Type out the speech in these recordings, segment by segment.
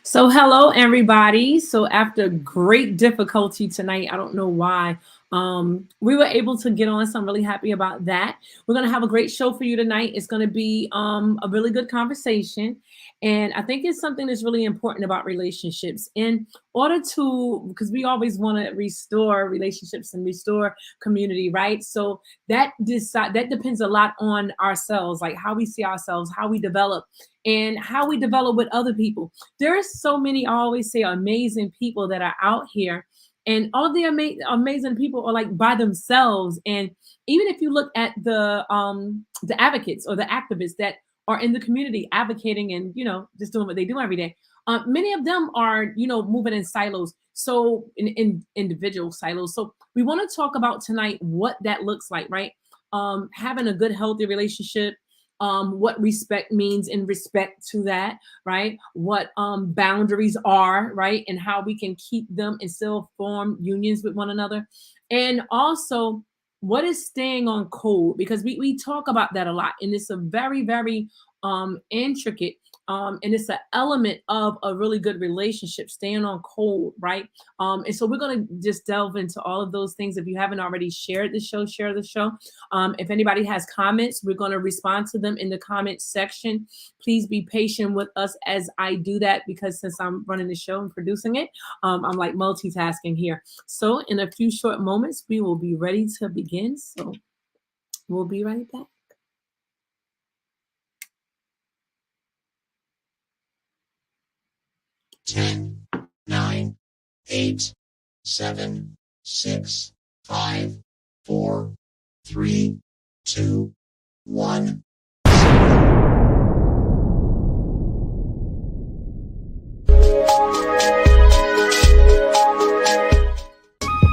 So, hello everybody. So, after great difficulty tonight, I don't know why, we were able to get on. So, I'm really happy about that. We're gonna have a great show for you tonight. It's gonna be a really good conversation, and I think it's something that's really important about relationships. In order to, because we always want to restore relationships and restore community, right? So that depends a lot on ourselves, like how we see ourselves, how we develop, and how we develop with other people. There's so many, I always say, amazing people that are out here, and all the amazing people are like by themselves. And even if you look at the advocates or the activists that are in the community advocating and just doing what they do every day, many of them are moving in silos, so in individual silos. So we want to talk about tonight what that looks like, right? Having a good healthy relationship, what respect means in respect to that, right? What boundaries are, right? And how we can keep them and still form unions with one another. And also, what is staying on code? Because we talk about that a lot. And it's a very, very intricate, and it's an element of a really good relationship, staying on code, right? And so we're going to just delve into all of those things. If you haven't already shared the show, share the show. If anybody has comments, we're going to respond to them in the comment section. Please be patient with us as I do that, because since I'm running the show and producing it, I'm like multitasking here. So in a few short moments, we will be ready to begin. So we'll be right back. 10, 9, 8, 7, 6, 5, 4, 3, 2, 1.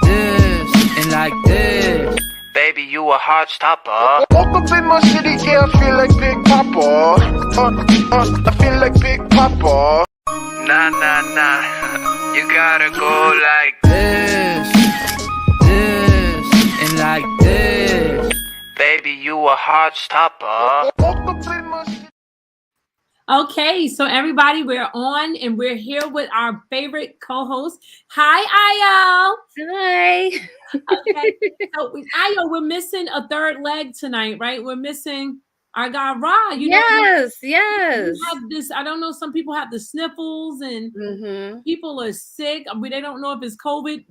This and like this. Baby, you a hard stopper. Woke up in my city, yeah, I feel like Big Papa. I feel like Big Papa. Nah, nah, nah. You gotta go like this and like this. Baby, you a hard stopper. Woke up in my city. Okay, so everybody, we're on and we're here with our favorite co-host. Hi, Ayo. Hi. Okay, so Ayo, we're missing a third leg tonight, right? We're missing our guy Ra. Yes, We yes. have this. I don't know. Some people have the sniffles, and people are sick. I mean, they don't know if it's COVID.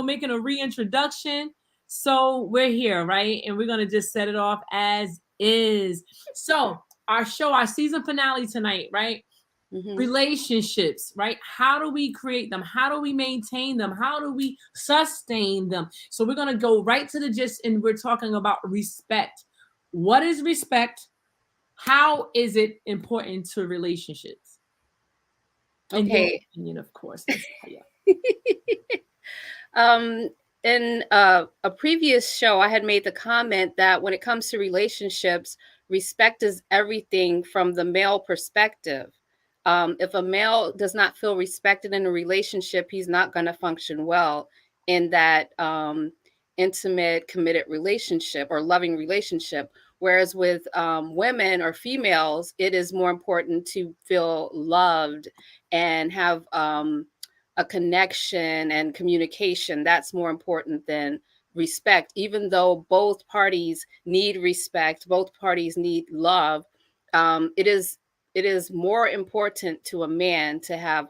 Making a reintroduction. So we're here, right? And we're gonna just set it off as is. So our show, our season finale tonight, right? Relationships, right? How do we create them? How do we maintain them? How do we sustain them? So we're going to go right to the gist, and we're talking about respect. What is respect? How is it important to relationships? In your Okay. opinion, of course. In a previous show, I had made the comment that when it comes to relationships, respect is everything from the male perspective. If a male does not feel respected in a relationship, he's not going to function well in that intimate, committed relationship or loving relationship. Whereas with women or females, it is more important to feel loved and have a connection and communication. That's more important than respect. Even though both parties need respect, both parties need love, it is more important to a man to have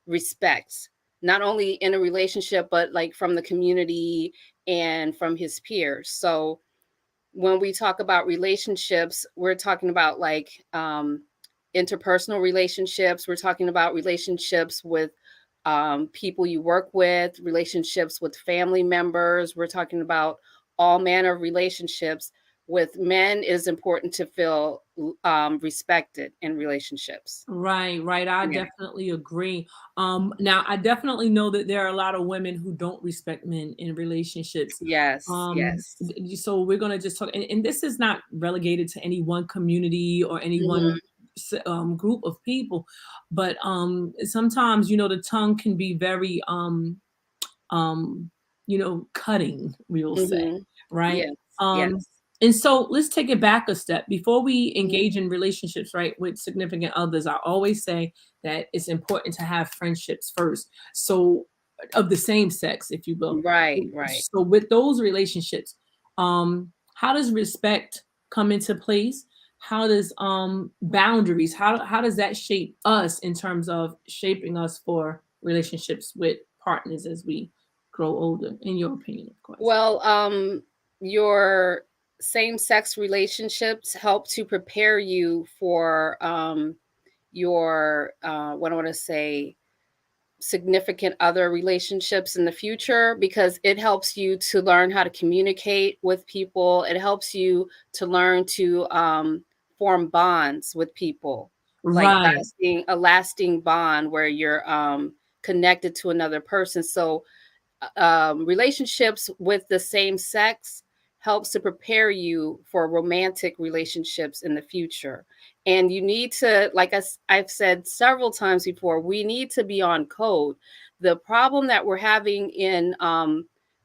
respect, not only in a relationship, but like from the community and from his peers. So when we talk about relationships, we're talking about like interpersonal relationships. We're talking about relationships with people you work with, relationships with family members. We're talking about all manner of relationships. With men, it is important to feel respected in relationships. Right. I Yeah. definitely agree. Now I definitely know that there are a lot of women who don't respect men in relationships. Yes. Yes. So we're gonna just talk, and this is not relegated to any one community or any Hmm. one group of people, but sometimes the tongue can be very cutting, we'll say, Hmm. right? Yes. Um, Yes. And so let's take it back a step. Before we engage in relationships, right, with significant others, I always say that it's important to have friendships first. So of the same sex, if you will. Right, right. So with those relationships, how does respect come into place? How does boundaries, how does that shape us in terms of shaping us for relationships with partners as we grow older, in your opinion, of course? Well, your same-sex relationships help to prepare you for your what I want to say significant other relationships in the future, because it helps you to learn how to communicate with people. It helps you to learn to form bonds with people, like Right. lasting bond where you're connected to another person. So relationships with the same sex helps to prepare you for romantic relationships in the future. And you need to, like I've said several times before, we need to be on code. The problem that we're having in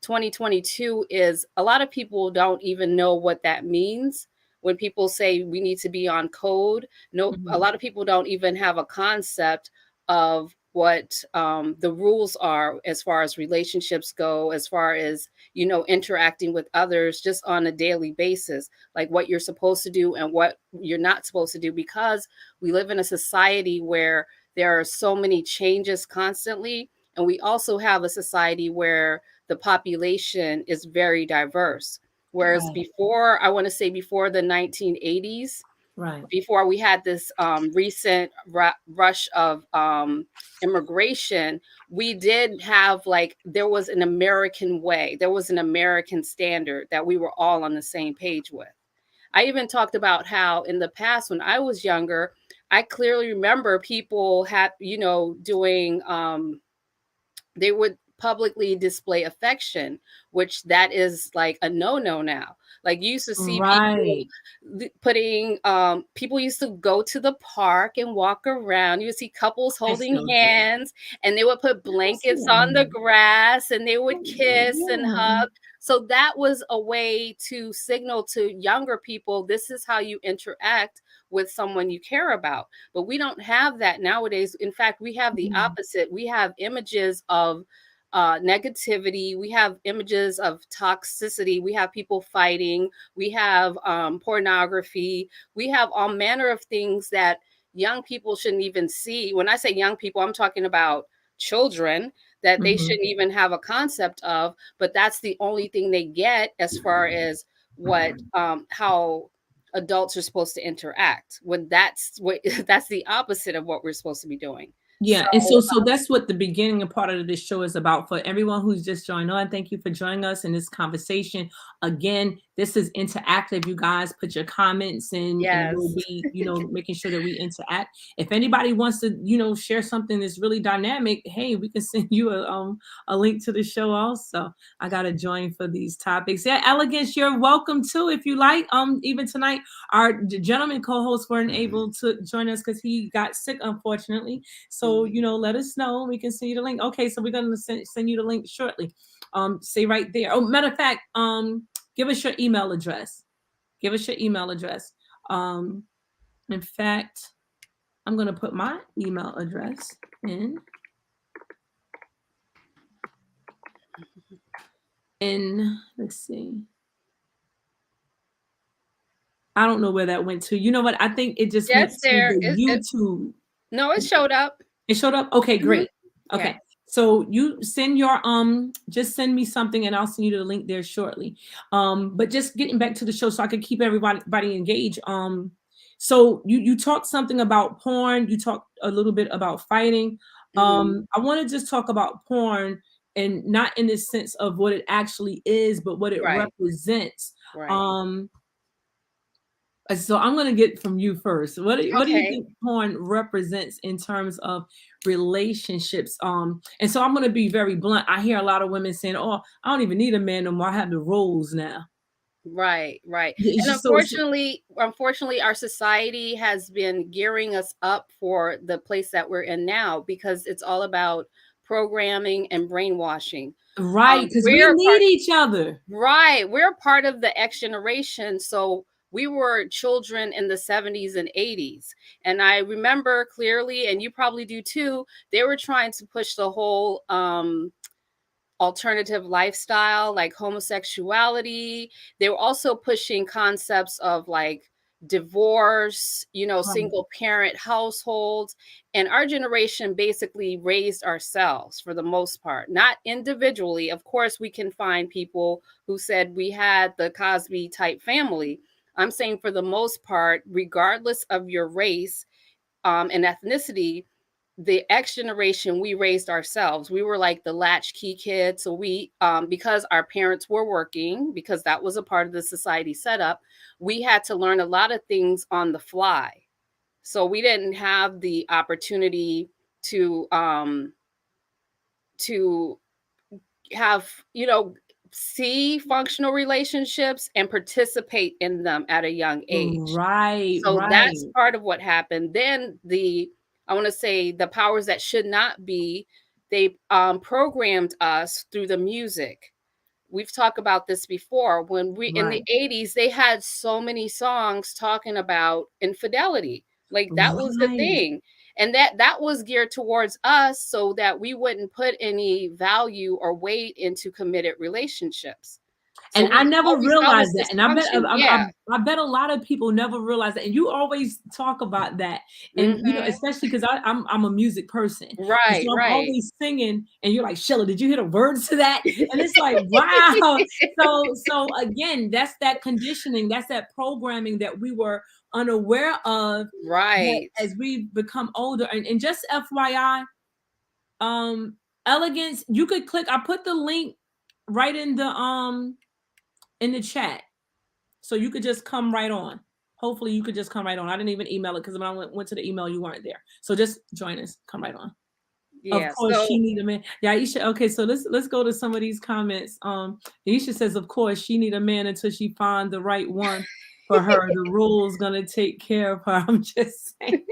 2022 is a lot of people don't even know what that means. When people say we need to be on code, no, a Mhm. lot of people don't even have a concept of what the rules are as far as relationships go, as far as, interacting with others just on a daily basis, like what you're supposed to do and what you're not supposed to do, because we live in a society where there are so many changes constantly. And we also have a society where the population is very diverse. Whereas Right. before, I want to say before the 1980s, Right. before we had this recent rush of immigration, we did have, like, there was an American way, there was an American standard that we were all on the same page with. I even talked about how in the past, when I was younger, I clearly remember people had, doing they would publicly display affection, which that is like a no-no now. Like, you used to see people Right. putting people used to go to the park and walk around. You would see couples That's holding so true. hands, and they would put I don't see blankets that on the anymore. grass, and they would kiss and Yeah. hug. So that was a way to signal to younger people, this is how you interact with someone you care about. But we don't have that nowadays. In fact, we have the Mhm. opposite. We have images of negativity. We have images of toxicity. We have people fighting. We have pornography. We have all manner of things that young people shouldn't even see. When I say young people, I'm talking about children that they Mhm. shouldn't even have a concept of. But that's the only thing they get as far as what how adults are supposed to interact, when that's what that's the opposite of what we're supposed to be doing. So Yeah, and so that's what the beginning and part of this show is about. For everyone who's just joined on, thank you for joining us in this conversation. Again, this is interactive. You guys put your comments in, and we'll yes. be, making sure that we interact. If anybody wants to, share something that's really dynamic, hey, we can send you a link to the show also. I gotta join for these topics. Yeah, Elegance, you're welcome too if you like. Even tonight, our gentleman co-host weren't able to join us because he got sick, unfortunately. So, Mhm. let us know. We can send you the link. Okay, so we're gonna send you the link shortly. Say right there. Oh, matter of fact, give us your email address. Give us your email address. Um, in fact, I'm gonna put my email address in. Let's see. I don't know where that went to. You know what? I think it just went Yes, to there. the YouTube. No, it showed up. It showed up? Okay, Mhm. great. Yeah. Okay. So you send your just send me something and I'll send you the link there shortly. But just getting back to the show so I can keep everybody engaged. So you talked something about porn, you talked a little bit about fighting. Mhm. I want to just talk about porn, and not in the sense of what it actually is, but what it Right. represents. Right. Um so I'm gonna get from you first. What do you Okay. think porn represents in terms of relationships? And so I'm gonna be very blunt. I hear a lot of women saying, "Oh, I don't even need a man no more. I have the roles now." Right, right. Yeah, it's And just so unfortunately, our society has been gearing us up for the place that we're in now, because it's all about programming, and brainwashing. Right, because we We're need each other. Right. We're part of the X generation. So we were children in the 70s and 80s. And I remember clearly, and you probably do too, they were trying to push the whole alternative lifestyle, like homosexuality. They were also pushing concepts of like divorce, Right. single parent households. And our generation basically raised ourselves for the most part, not individually. Of course, we can find people who said we had the Cosby type family. I'm saying for the most part, regardless of your race and ethnicity, the X generation, we raised ourselves. We were like the latchkey kids. So we, because our parents were working, because that was a part of the society setup, we had to learn a lot of things on the fly. So we didn't have the opportunity to have, see functional relationships and participate in them at a young age. Right, So that's right, part of what happened. Then I want to say the powers that should not be, they programmed us through the music. We've talked about this before. When we in the right, 80s, they had so many songs talking about infidelity. Like that was the right. thing. And that was geared towards us so that we wouldn't put any value or weight into committed relationships. So And I we never always felt realized this that, and I bet dysfunction. Yeah. I bet a lot of people never realize that, and you always talk about that, and, Hmm. especially 'cause I'm a music person, and Right, so I'm right. always singing, and you're like, "Sheila, did you hear the words to that?" And it's like, wow. So again, that's that conditioning, that's that programming that we were unaware of, that Right. as we become older, and just FYI, elegance, you could click, I put the link right in the chat. So you could just come right on. Hopefully you could just come right on. I didn't even email it because when I went to the email, you weren't there. So just join us. Come right on. Of Yeah. course, she So need a man. Yeah, Aisha. Okay, so let's go to some of these comments. Aisha says, of course, she need a man until she find the right one for her. The rule's gonna take care of her. I'm just saying.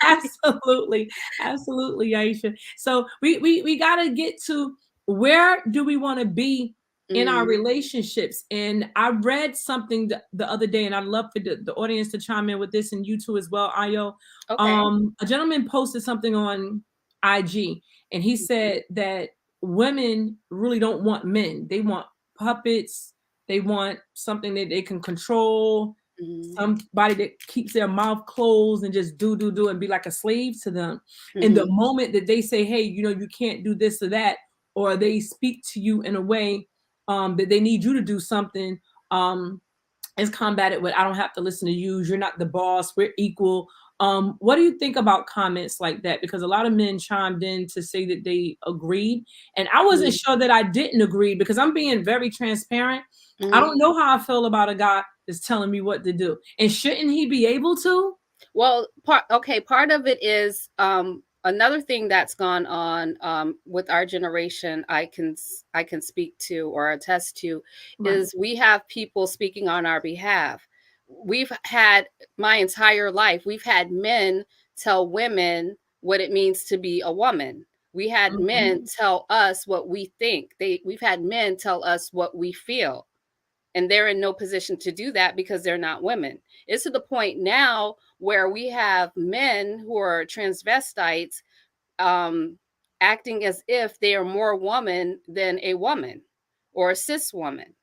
Absolutely, absolutely, Aisha. So we gotta get to, where do we want to be in our mm, relationships? And I read something the other day, and I'd love for the audience to chime in with this, and you too as well, Ayo. okay. A gentleman posted something on IG, and he said that women really don't want men. They want puppets. They want something that they can control, Mhm, somebody that keeps their mouth closed and just do and be like a slave to them. And the mhm, moment that they say, hey, you can't do this or that, or they speak to you in a way that they need you to do something, um, is combated with, I don't have to listen to you. You're not the boss. We're equal. What do you think about comments like that? Because a lot of men chimed in to say that they agreed. And I wasn't mhm, sure that I didn't agree, because I'm being very transparent. I mhm. don't know how I feel about a guy that's telling me what to do. And shouldn't he be able to? Well, part of it is another thing that's gone on with our generation. I can speak to or attest to Right. is we have people speaking on our behalf. We've had my entire life. We've had men tell women what it means to be a woman. We had men Mhm. tell us what we think. We've had men tell us what we feel, and they're in no position to do that because they're not women. It's to the point now where we have men who are transvestites um, acting as if they are more woman than a woman or a cis woman.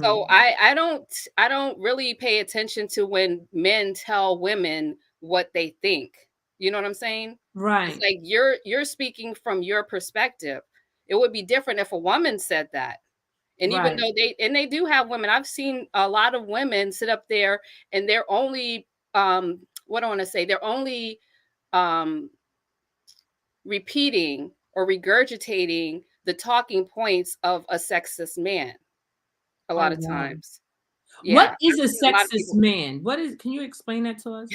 So Mm, I don't really pay attention to when men tell women what they think. You know what I'm saying? It's right. like you're speaking from your perspective. It would be different if a woman said that. And even Right. though they do have women, I've seen a lot of women sit up there and they're only what do I want to say? They're only um repeating or regurgitating the talking points of a sexist man a Oh, lot of wow. times. What Yeah, is I've a seen a lot of sexist people. man? Can you explain that to us?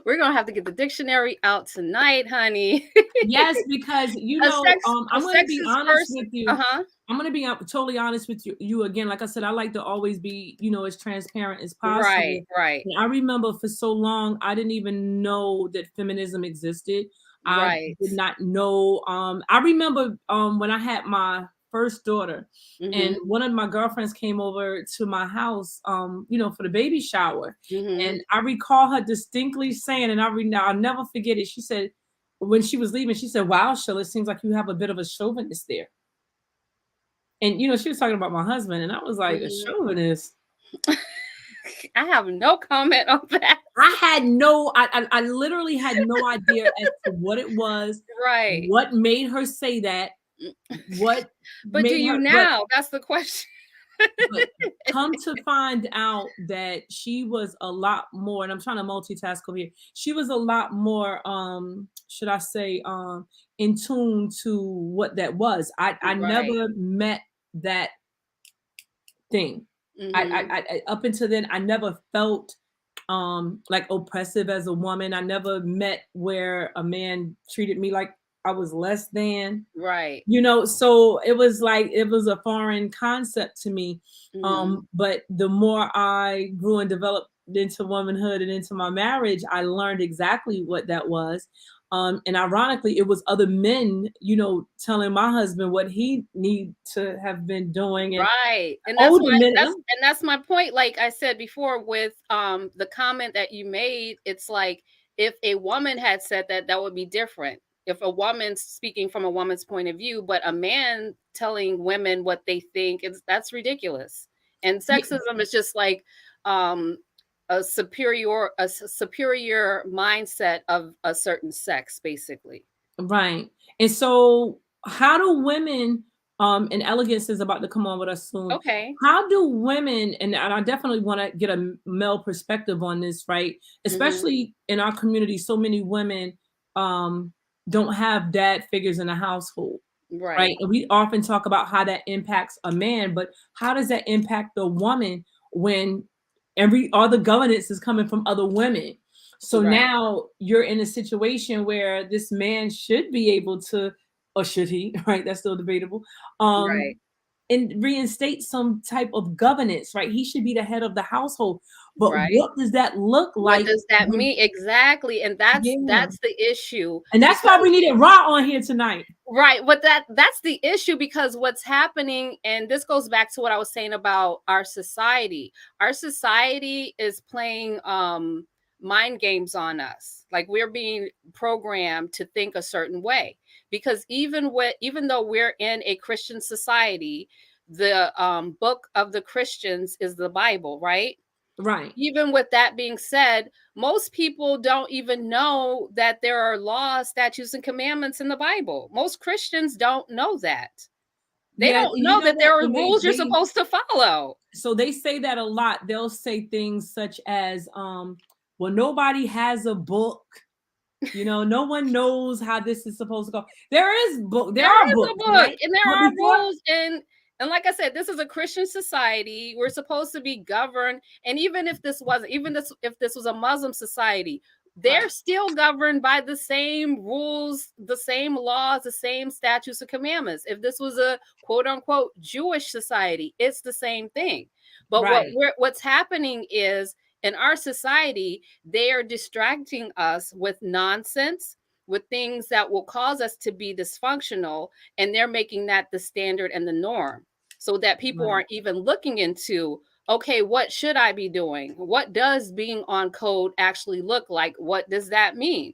We're gonna have to get the dictionary out tonight, honey. Yes, because A I'm going to be sexist honest person. with you. Uh-huh. I'm going to be totally honest with you again. Like I said, I like to always be, as transparent as possible. Right, right. And I remember for so long I didn't even know that feminism existed. I Right. did not know. I remember when I had my first daughter, and Mhm. one of my girlfriends came over to my house, you know, for the baby shower. Mhm. And I recall her distinctly saying, and I'll never forget it. She said, when she was leaving, she said, "Wow, Sheila, it seems like you have a bit of a chauvinist there." And you know, she was talking about my husband, and I was like, "A Mhm. chauvinist?" I have no comment on that. I literally had no idea as to what it was, Right. what made her say that, Mm. what But do made you her, now? That's the question. but come to find out that she was a lot more, and I'm trying to multitask over here. She was a lot more, should I say, in tune to what that was. I Right. never met that thing. Mhm. Up until then, I never felt like oppressive as a woman. I never met where a man treated me like I was less than, Right. you know. So it was like it was a foreign concept to me. Mhm. But the more I grew and developed into womanhood and into my marriage, I learned exactly what that was. And ironically, it was other men, you know, telling my husband what he need to have been doing, and Right. And older men. that's my point. Like I said before with the comment that you made, it's like if a woman had said that, that would be different. If a woman's speaking from a woman's point of view, but a man telling women what they think, is that's ridiculous. And Yeah, sexism is just like um superior mindset of a certain sex, basically. right. And so how do women, and Elegance is about to come on with us soon. Okay. How do women, and I definitely want to get a male perspective on this, right? Hmm. Especially in our community, so many women um don't have dad figures in the household, right? Right. And we often talk about how that impacts a man, but how does that impact the woman when all the governance is coming from other women? So Right. now you're in a situation where this man should be able to, or should he, right? That's still debatable. Right. And reinstate some type of governance, right? He should be the head of the household. But Right. what does that look What like does that when, mean? Exactly, and that's yeah. that's the issue And that's why we because needed Raw on here tonight. right, what that's the issue because what's happening, and this goes back to what I was saying about our society. Our society is playing mind games on us. Like we're being programmed to think a certain way. Because even though we're in a Christian society, the book of the Christians is the Bible, right? Right. Even with that being said, most people don't even know that there are laws, statutes, and commandments in the Bible. Most Christians don't know that. They Yeah, don't and you know know that what? there are And rules you're supposed to follow. so they say that a lot. They'll say things such as, well, nobody has a book. You know, no one knows how this is supposed to go. There There are is a books, book, right? and there But are before, rules, and like I said, this is a Christian society. We're supposed to be governed, and even if this wasn't, even this if this was a Muslim society, they're right, still governed by the same rules, the same laws, the same statutes and commandments. If this was a quote unquote Jewish society, it's the same thing. But right, what's happening is in our society, they are distracting us with nonsense, with things that will cause us to be dysfunctional, and they're making that the standard and the norm so that people right, aren't even looking into, okay, what should I be doing? What does being on code actually look like? What does that mean?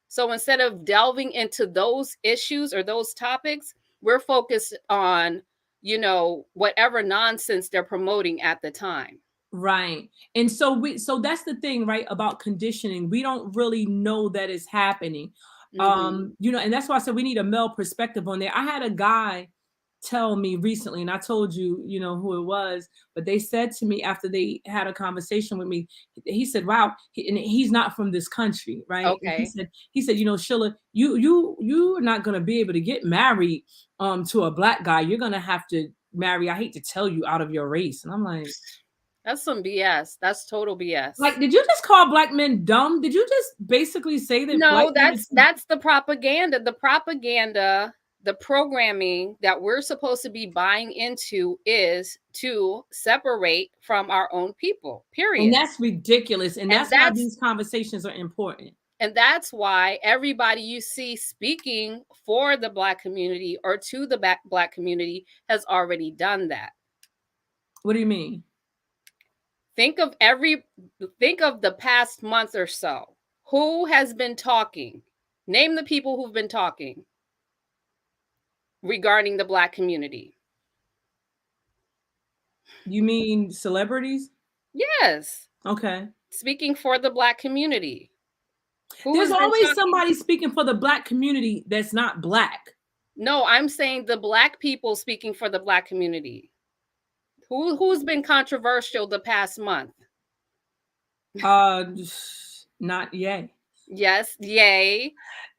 So instead of delving into those issues or those topics, we're focused on, whatever nonsense they're promoting at the time. right. And so that's the thing, right, about conditioning. We don't really know that it's happening. Hmm. You know, and that's why I said we need a male perspective on there. I had a guy tell me recently, and I told you, you know, who it was, but they said to me after they had a conversation with me, he said, "Wow," and he's not from this country, right? And Okay. he said, "You know, Sheila, you're not gonna be able to get married to a black guy. You're gonna have to marry, I hate to tell you, out of your race." And I'm That's some BS. That's total like, BS. did you just call black men dumb? Did you just basically say that black No, men are too? that's the propaganda. The propaganda, the programming that we're supposed to be buying into is to separate from our own people. And Period. that's ridiculous. And And that's why that's these conversations are important. And that's why everybody you see speaking for the Black community or to the Black community has already done that. What do you mean? Think of the past month or so. Who has been talking? Name the people who've been talking regarding the Black community. You mean celebrities? Yes. Okay. Speaking for the Black community. There's always somebody speaking for the Black community that's not Black. No, I'm saying the Black people speaking for the Black community. Who's been controversial the past month? Not Ye. Yes, Ye,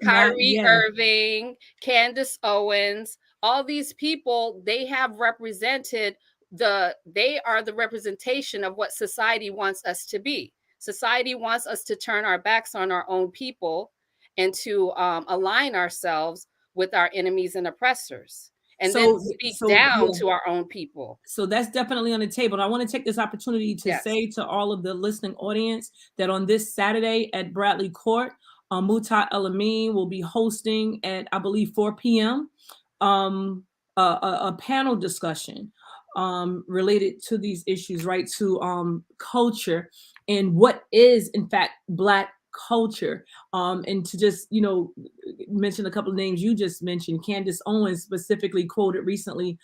Kyrie Irving, Candace Owens, all these people, they have represented they are the representation of what society wants us to be. Society wants us to turn our backs on our own people and to align ourselves with our enemies and oppressors, and then speak down to our own people. So that's definitely on the table. And I want to take this opportunity to say to all of the listening audience that on this Saturday at Bradley Court, Muta El-Amin will be hosting at, I believe, 4 p.m. A panel discussion related to these issues, right? To culture and what is, in fact, Black culture, and to just mention a couple of names you just mentioned. Candace Owens specifically quoted recently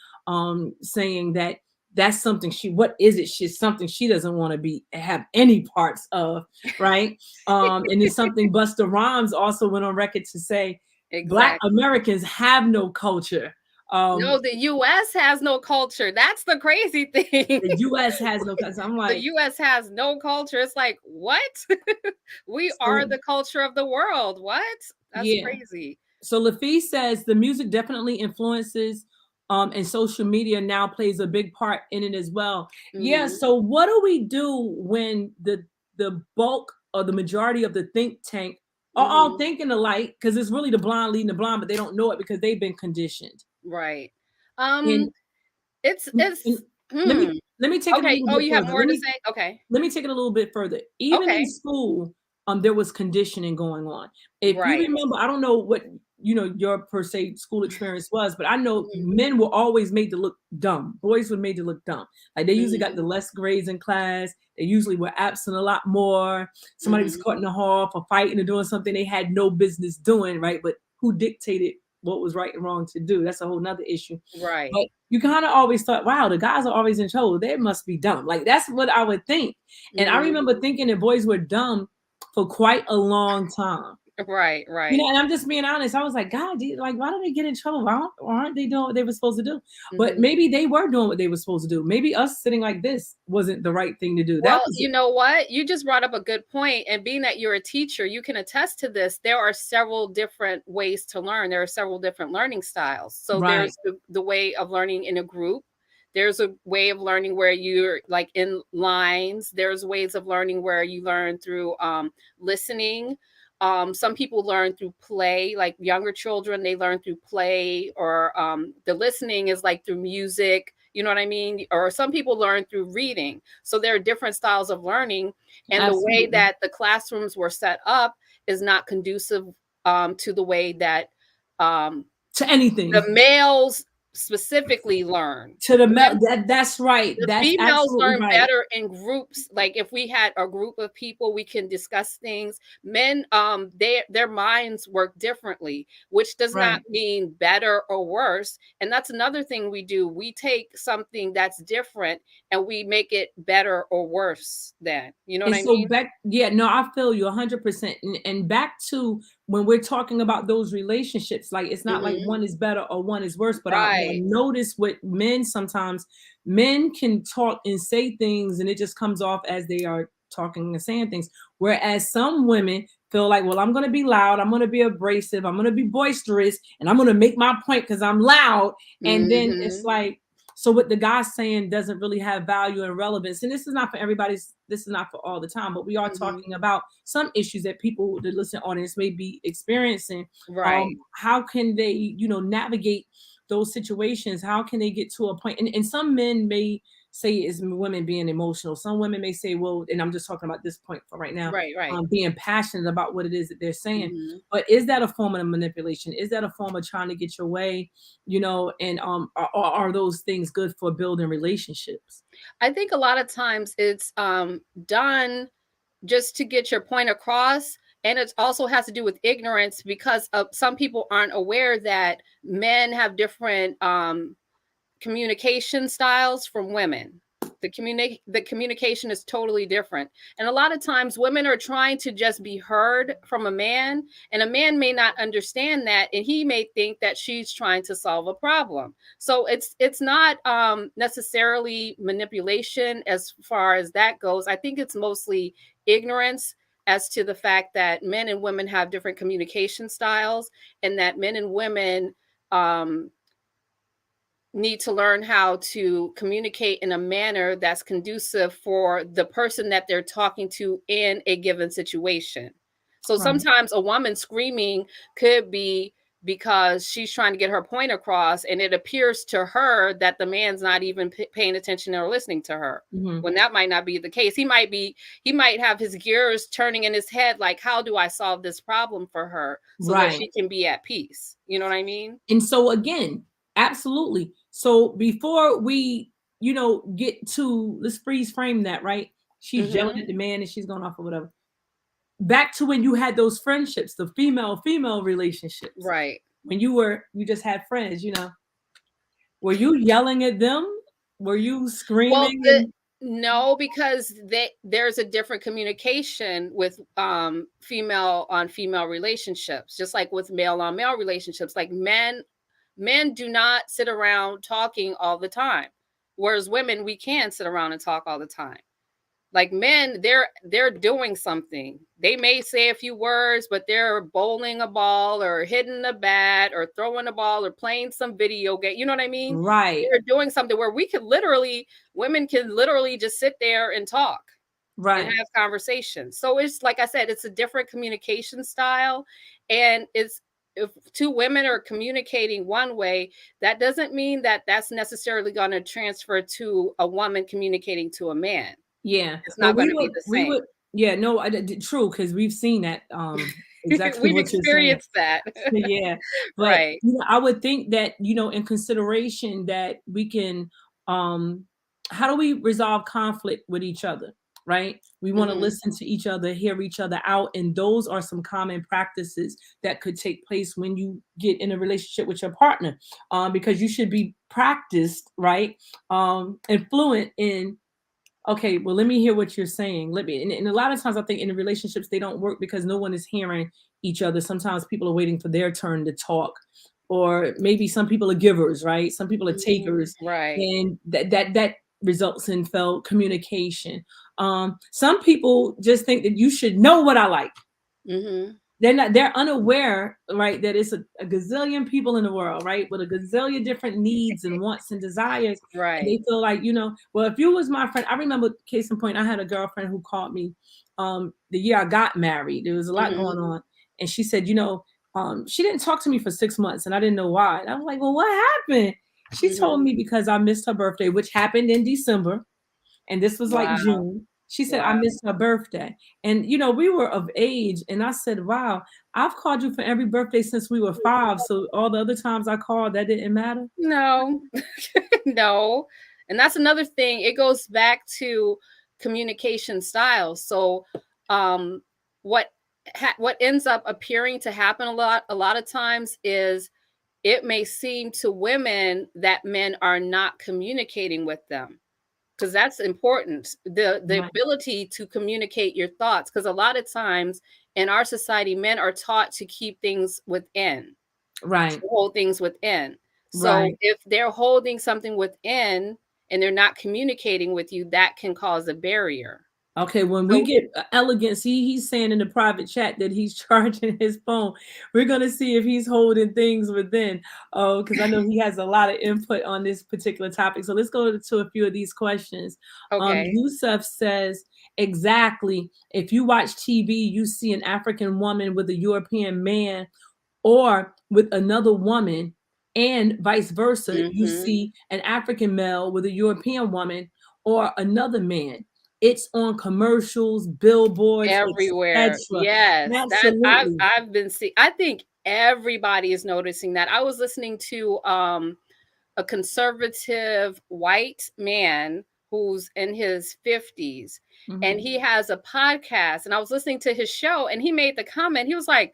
saying that that's something she's something she doesn't want to have any parts of, right? And it's something Busta Rhymes also went on record to say, Black Americans have no culture. No, the U.S. has no culture. That's the crazy thing. The U.S. has no culture. I'm like, the U.S. has no culture. It's like, what? We are the culture of the world. What? That's crazy. So Lafi says the music definitely influences, and social media now plays a big part in it as well. Yeah. So what do we do when the bulk or the majority of the think tank are all thinking alike? Because it's really the blind leading the blind, but they don't know it because they've been conditioned. Right. Let me take it a little bit you further. have more to say? Okay. Let me take it a little bit further. Even in school, there was conditioning going on. If you remember, I don't know what your per se school experience was, but I know men were always made to look dumb. Boys were made to look dumb. Like they usually got the less grades in class. They usually were absent a lot more. Somebody was caught in the hall for fighting or doing something they had no business doing, right? But who dictated what was right and wrong to do? That's a whole nother issue. Right. But you kind of always thought, wow, the guys are always in trouble. They must be dumb. Like that's what I would think. And I remember thinking that boys were dumb for quite a long time. Right. And I'm just being honest. I was like, God, why do they get in trouble? Why aren't they doing what they were supposed to do? But maybe they were doing what they were supposed to do. Maybe us sitting like this wasn't the right thing to do. Well, you know what? You just brought up a good point. And being that you're a teacher, you can attest to this. There are several different ways to learn. There are several different learning styles. So there's the way of learning in a group. There's a way of learning where you're like in lines. There's ways of learning where you learn through listening. Some people learn through play, like younger children, they learn through play, or the listening is like through music, you know what I mean? Or some people learn through reading. So there are different styles of learning. And the way that the classrooms were set up is not conducive to the way that to anything the males specifically learn. To the male, that's right. The that's females learn better in groups. Like if we had a group of people, we can discuss things. Men, their minds work differently, which does not mean better or worse. And that's another thing we do. We take something that's different and we make it better or worse than, you know what I mean? I feel you 100%. And back to when we're talking about those relationships, like it's not like one is better or one is worse, but I notice with men, sometimes men can talk and say things and it just comes off as they are talking and saying things. Whereas some women feel like, well, I'm going to be loud, I'm going to be abrasive, I'm going to be boisterous, and I'm going to make my point because I'm loud. And then it's like, so what the guy's saying doesn't really have value and relevance. And this is not for everybody's, this is not for all the time, but we are talking about some issues that people, the listening audience, may be experiencing. How can they, navigate those situations? How can they get to a point? And some men may say it's women being emotional. Some women may say, well, and I'm just talking about this point for right now, Right, right. being passionate about what it is that they're saying. Hmm. But is that a form of manipulation? Is that a form of trying to get your way? And are those things good for building relationships? I think a lot of times it's done just to get your point across. And it also has to do with ignorance because some people aren't aware that men have different communication styles from women. The communication is totally different. And a lot of times women are trying to just be heard from a man, and a man may not understand that, and he may think that she's trying to solve a problem. So it's not necessarily manipulation as far as that goes. I think it's mostly ignorance as to the fact that men and women have different communication styles, and that men and women um need to learn how to communicate in a manner that's conducive for the person that they're talking to in a given situation. So Right. sometimes a woman screaming could be because she's trying to get her point across, and it appears to her that the man's not even paying attention or listening to her. Hmm. When that might not be the case. He might have his gears turning in his head, like, how do I solve this problem for her so that Right. she can be at peace? You know what I mean? And so again, absolutely. So before we, get to, let's freeze frame that, right? She's yelling Hmm. at the man and she's going off or whatever. Back to when you had those friendships, the female relationships. Right. When you just had friends, were you yelling at them? Were you Well, screaming and no, because there's a different communication with female on female relationships, just like with male on male relationships. Like men do not sit around talking all the time, whereas women, we can sit around and talk all the time. Like men, they're doing something. They may say a few words, but they're bowling a ball or hitting a bat or throwing a ball or playing some video game. You know what I mean? right, They're doing something where women can literally just sit there and talk and right. have conversations. So it's like I said, it's a different communication style. And it's if two women are communicating one way, that doesn't mean that that's necessarily going to transfer to a woman communicating to a man. Yeah. It's Well, not going to be the we same. would, yeah, no, true, because we've seen that, exactly We've what you're saying. experienced that. Yeah, but Right. I would think that in consideration that we can, how do we resolve conflict with each other, right? We want to Mhm. listen to each other, hear each other out, and those are some common practices that could take place when you get in a relationship with your partner, because you should be practiced, right, and fluent in. Okay, well, let me hear what you're saying. Let me, and a lot of times I think in the relationships they don't work because no one is hearing each other. Sometimes people are waiting for their turn to talk, or maybe some people are givers, right? Some people are Mhm. takers, Right. and that results in failed communication. Some people just think that you should know what I like. Mhm. They're unaware, right, that it's a gazillion people in the world, right, with a gazillion different needs and wants and desires. And Right. they feel like, well, if you was my friend, I remember, case in point, I had a girlfriend who called me the year I got married. There was a lot Mhm. going on. And she said, she didn't talk to me for 6 months and I didn't know why. And I was like, well, what happened? She told Mhm. me because I missed her birthday, which happened in December, and this was like Wow. June. She said, I Wow. missed her birthday. And, we were of age. And I said, wow, I've called you for every birthday since we were 5. So all the other times I called, that didn't matter. No. No. And that's another thing. It goes back to communication styles. So, um, what what ends up appearing to happen a lot of times is it may seem to women that men are not communicating with them, because that's important. The Right. ability to communicate your thoughts, because a lot of times in our society men are taught to keep things within, to Right. hold things within. So Right. if they're holding something within and they're not communicating with you, that can cause a barrier. Okay, when we So get elegance, he's saying in the private chat that he's charging his phone. We're gonna see if he's holding things within. Oh, because I know he has a lot of input on this particular topic. So let's go to a few of these questions. okay. Yusuf says, exactly. If you watch TV, you see an African woman with a European man, or with another woman, and vice versa. You Hmm. see an African male with a European woman. or another man. It's on commercials, billboards, Everywhere. etc. Yes, that Absolutely. I've been seeing. I think everybody is noticing that. I was listening to a conservative white man who's in his 50s, and Mhm. he has a podcast, and I was listening to his show, and he made the comment. He was like,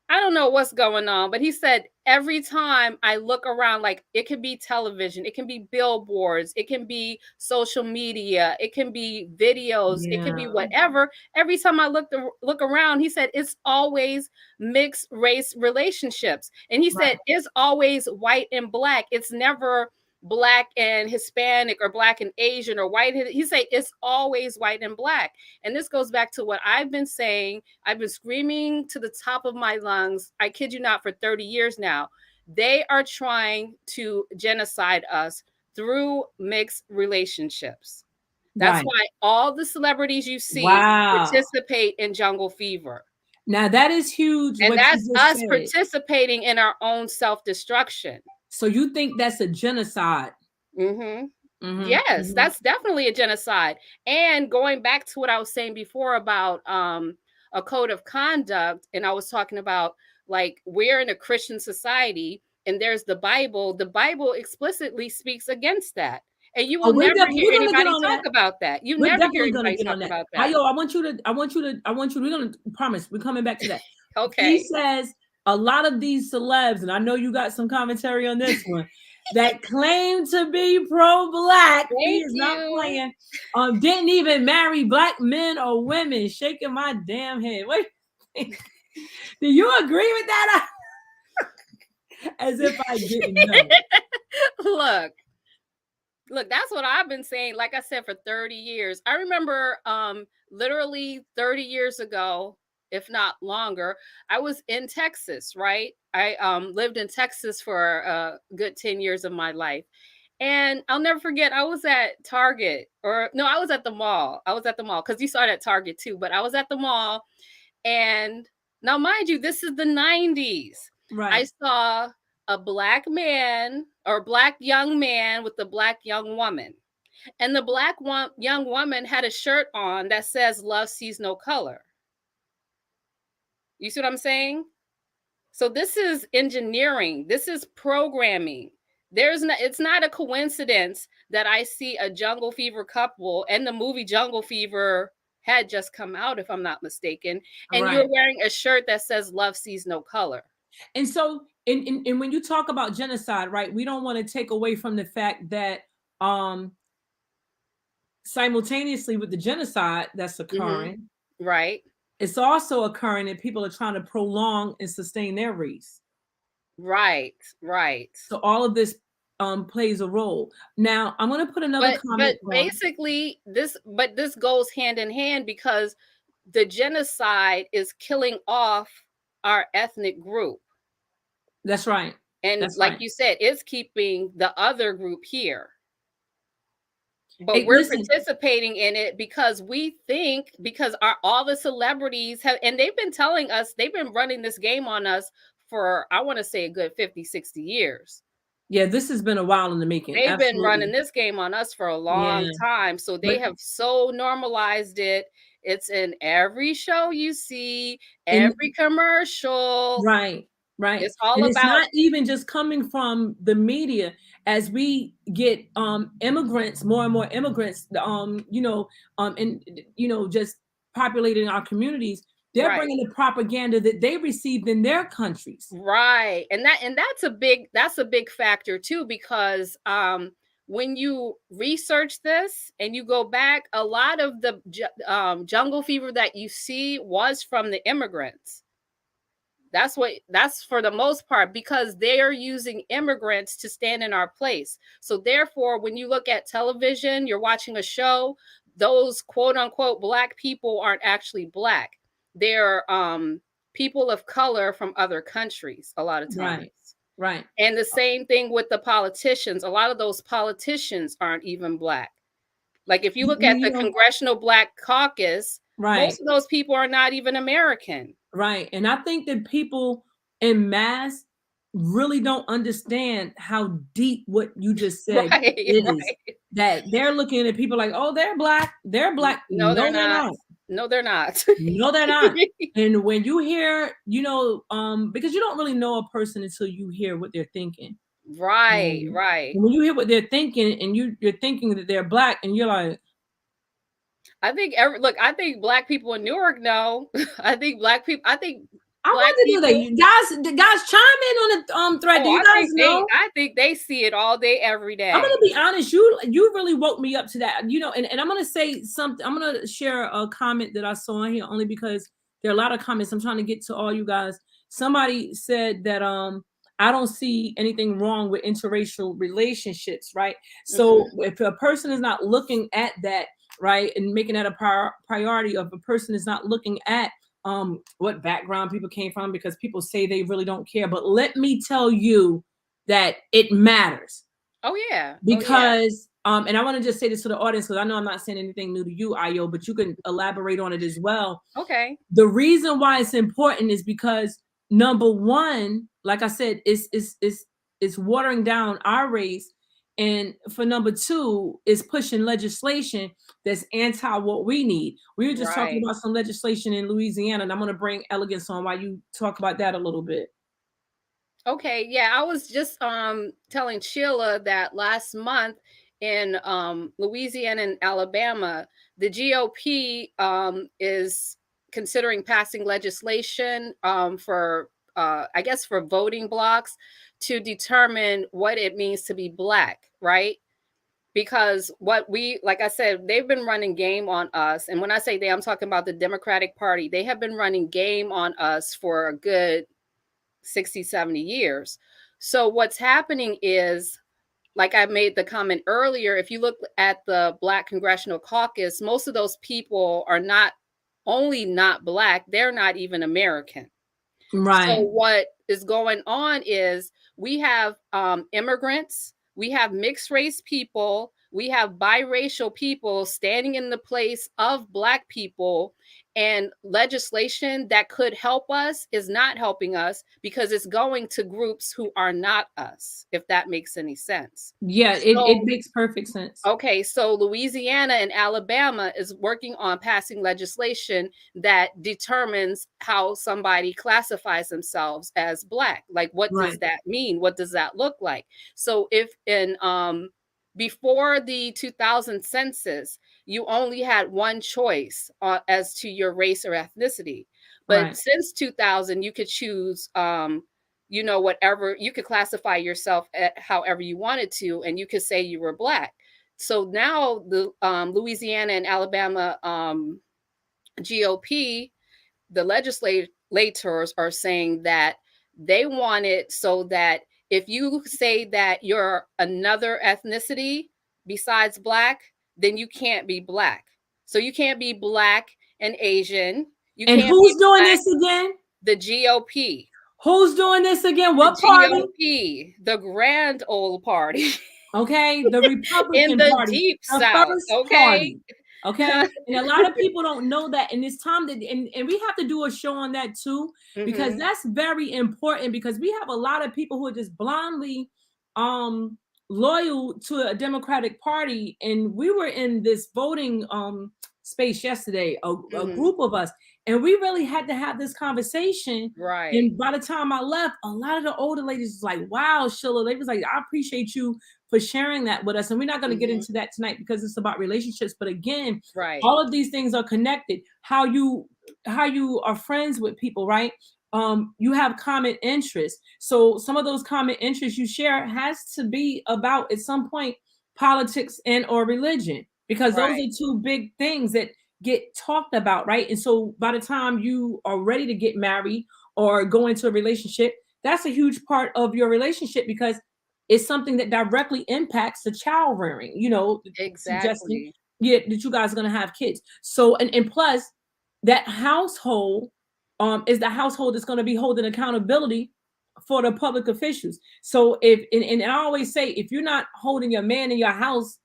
I don't know what's going on, but he said every time I look around, like it can be television, it can be billboards, it can be social media, it can be videos, it can be Yeah. whatever. Every time I look around, he said it's always mixed race relationships, and he Right. said it's always white and black. It's never black and Hispanic or black and Asian or white. He said it's always white and black, and this goes back to what I've been saying. I've been screaming to the top of my lungs. I kid you not, for 30 years now. They are trying to genocide us through mixed relationships. That's Right. why all the celebrities you see Wow. participate in Jungle Fever. Now that is huge And what you that's just us said. participating in our own self destruction. So you think that's a genocide? Mm-hmm. Mhm. Yes, Mhm. that's definitely a genocide. And going back to what I was saying before about a code of conduct, and I was talking about like we're in a Christian society and there's the Bible. The Bible explicitly speaks against that. And you Oh, will never hear we're gonna get anybody on talk that. about that. You We're never hear definitely gonna anybody get talk on that. about that. Ayo, we're gonna promise we're coming back to that. He Okay. says a lot of these celebs, and I know you got some commentary on this one, that claim to be pro-black, he Thank is not you. playing, didn't even marry black men or women, shaking my damn head. Wait, do you agree with that? As if I didn't know. Look, look, that's what I've been saying, like I said, for 30 years. I remember literally 30 years ago, if not longer, I was in Texas, right? I lived in Texas for a good 10 years of my life. And I'll never forget, I was at Target, or no, I was at the mall. I was at the mall because you saw it at Target too, but I was at the mall. And now, mind you, this is the 90s. I Right. saw a black man or black young man with a black young woman. And the young woman had a shirt on that says love sees no color. You see what I'm saying? So this is engineering. This is programming. It's not a coincidence that I see a Jungle Fever couple, and the movie Jungle Fever had just come out, if I'm not mistaken, and you're Right. wearing a shirt that says love sees no color. And so, and when you talk about genocide, right, we don't want to take away from the fact that um simultaneously with the genocide that's Hmm. occurring, Right. it's also occurring that people are trying to prolong and sustain their race. Right. Right. So all of this plays a role. Now I'm going to put another But comment on. basically this goes hand in hand because the genocide is killing off our ethnic group. That's right. And That's like right. you said, it's keeping the other group here. But Hey, we're listen. participating in it because we think because all the celebrities have, and they've been telling us, they've been running this game on us for, I want to say, a good 50, 60 years. Yeah, this has been a while in the making. They've been running Absolutely. this game on us for a long Yeah. time. So they But have so normalized it. It's in every show you see, in every commercial. right, right. It's all And it's about not even just coming from the media. As we get immigrants, more and more immigrants, and just populating our communities, they're right. bringing the propaganda that they received in their countries. Right. And that's a big factor too, because when you research this and you go back, a lot of the jungle fever that you see was from the immigrants. That's for the most part because they are using immigrants to stand in our place. So therefore, when you look at television, you're watching a show, those quote unquote black people aren't actually black. They're people of color from other countries a lot of times. Right, right. And the same thing with the politicians. A lot of those politicians aren't even black. Like if you look at the Congressional Black Caucus, Right, most of those people are not even American. right. And I think that people in mass really don't understand how deep what you just said Right, is. right. that they're looking at people like, oh, they're black. They're black. No, they're No, they're not. not. No, they're not. No, they're not. And when you hear, because you don't really know a person until you hear what they're thinking. Right, right. When you hear what they're thinking and you're thinking that they're black and you're like, I think I think black people in Newark know. I think black people. I think I black want to do people. that. You guys chime in on the thread. Oh, Do you guys know? I think they see it all day, every day. I'm gonna be honest. You really woke me up to that. And I'm gonna say something. I'm gonna share a comment that I saw in here only because there are a lot of comments. I'm trying to get to all you guys. Somebody said that I don't see anything wrong with interracial relationships, right? So if a person is not looking at that, right, and making that a priority, of a person is not looking at what background people came from, because people say they really don't care, but let me tell you that it matters. Oh yeah. Because and I want to just say this to the audience, because I know I'm not saying anything new to you, Ayo, but you can elaborate on it as well. Okay. The reason why it's important is because, number one, like I said, it's watering down our race. And for number two, is pushing legislation that's anti what we need. We were just talking about some legislation in Louisiana, and I'm going to bring Elegance on while you talk about that a little bit. Okay, yeah, I was just telling Sheila that last month in Louisiana and Alabama, the GOP is considering passing legislation for I guess for voting blocks to determine what it means to be black, right? Because like I said, they've been running game on us. And when I say they, I'm talking about the Democratic Party. They have been running game on us for a good 60, 70 years. So what's happening is, like I made the comment earlier, if you look at the Black Congressional Caucus, most of those people are not only not Black, they're not even American. Right. So what is going on is we have immigrants, we have mixed race people, we have biracial people standing in the place of Black people, and legislation that could help us is not helping us because it's going to groups who are not us, if that makes any sense. Yeah, it makes perfect sense. Okay, so Louisiana and Alabama is working on passing legislation that determines how somebody classifies themselves as Black. Like, what does that mean? What does that look like? So if in before the 2000 census, you only had one choice as to your race or ethnicity. But since 2000, you could choose, whatever, you could classify yourself however you wanted to, and you could say you were Black. So now the Louisiana and Alabama GOP, the legislators are saying that they want it so that if you say that you're another ethnicity besides Black, then you can't be Black. So you can't be Black and Asian. And who's doing this again? The GOP. Who's doing this again? What party? GOP, the grand old party. Okay, the Republican in the Party, deep the South. first Okay. party. Okay, and a lot of people don't know that, and it's time that, and we have to do a show on that too, because that's very important, because we have a lot of people who are just blindly loyal to a Democratic Party. And we were in this voting space yesterday, a group of us, and we really had to have this conversation. Right. And by the time I left, a lot of the older ladies was like, wow, Sheila, they was like, I appreciate you for sharing that with us. And we're not going to get into that tonight because it's about relationships. But again, all of these things are connected. How you are friends with people, right? You have common interests. So some of those common interests you share has to be about, at some point, politics and or religion, because those are two big things that get talked about, right? And so by the time you are ready to get married or go into a relationship, that's a huge part of your relationship, because it's something that directly impacts the child rearing, suggesting that you guys are going to have kids. So, and plus that household is the household that's going to be holding accountability for the public officials. So if, and I always say, if you're not holding your man in your house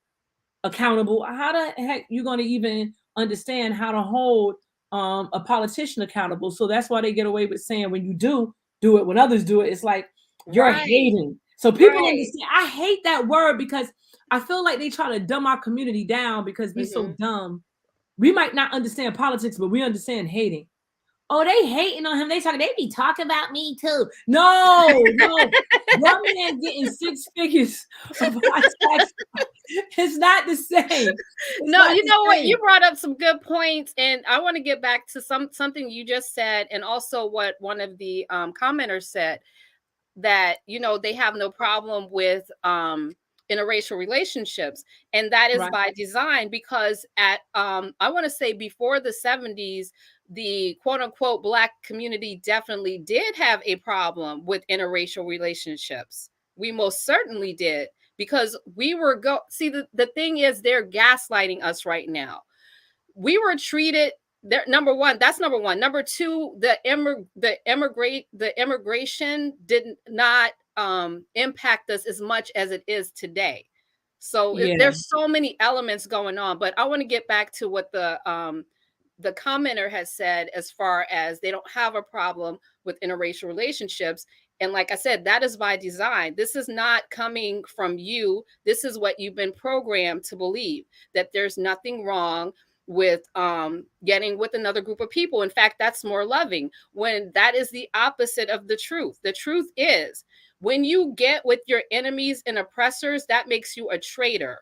accountable, how the heck you going to even understand how to hold a politician accountable? So that's why they get away with saying, when you do it when others do it, it's like you're hating. So people Right. understand. I hate that word because I feel like they try to dumb our community down because we're so Mhm. dumb. We might not understand politics, but we understand hating. Oh, they hating on him. They be talking about me too. No, no. One man getting 6 figures of our tax. It's not the same. It's No, not you the know what? You same. brought up some good points, and I want to get back to something you just said, and also what one of the commenters said, that they have no problem with interracial relationships, and that is Right. by design, because at I want to say before the 70s, the quote unquote Black community definitely did have a problem with interracial relationships. We most certainly did, because we were see, the thing is, they're gaslighting us right now. We were treated there. Number one, that's number one. Number two, the immigration did not impact us as much as it is today. So Yeah. there's so many elements going on. But I want to get back to what the commenter has said, as far as they don't have a problem with interracial relationships. And like I said, that is by design. This is not coming from you. This is what you've been programmed to believe, that there's nothing wrong with getting with another group of people. In fact, that's more loving, when that is the opposite of the truth. The truth is, when you get with your enemies and oppressors, that makes you a traitor.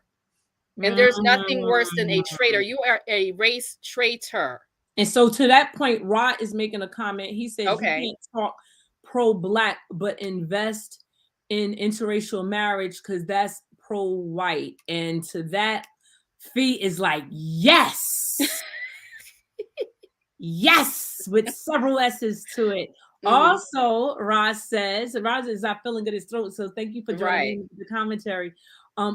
And there's nothing worse than a traitor. Mm. You are a race traitor. And so to that point, Rod is making a comment. He says you Okay. can't talk pro-Black but invest in interracial marriage because that's pro-white. And to that, Fee is like, yes, yes, with several S's to it. Mhm. Also, Roz is not feeling good in his throat, so thank you for joining Right. in with the commentary.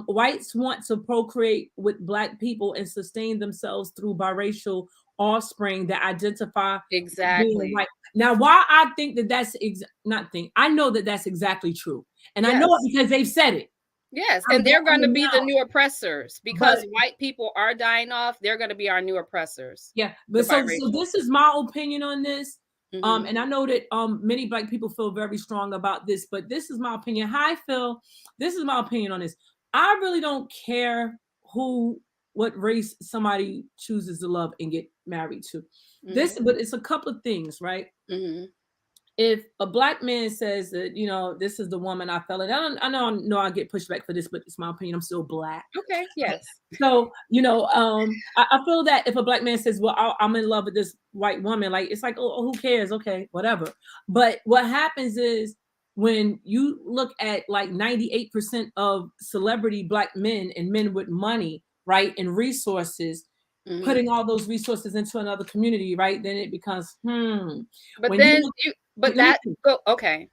Whites want to procreate with Black people and sustain themselves through biracial offspring that identify with being Exactly. white. Now, why I think that that's not think, I know that that's exactly true, and I know Yes. it because they've said it Yes. out And of their they're going to own be the mouth. new oppressors, But because white people are dying off. They're going to be our new oppressors, yeah, the but so biracial. this is my opinion on this. Hmm. And I know that many Black people feel very strong about this, but this is my opinion. How I feel, this is my opinion on this. I really don't care what race somebody chooses to love and get married to. This, Hmm. but it's a couple of things, right? Hmm. If a Black man says that, this is the woman I fell in, I know I get pushback for this, but it's my opinion. I'm still Black. Okay. Yes. So, I feel that if a Black man says, well, I'm in love with this white woman, like, it's like, oh, who cares? Okay, whatever. But what happens is when you look at like 98% of celebrity Black men and men with money, right, and resources, Hmm. putting all those resources into another community, right, then it becomes, But when you then look, but let me that go, okay.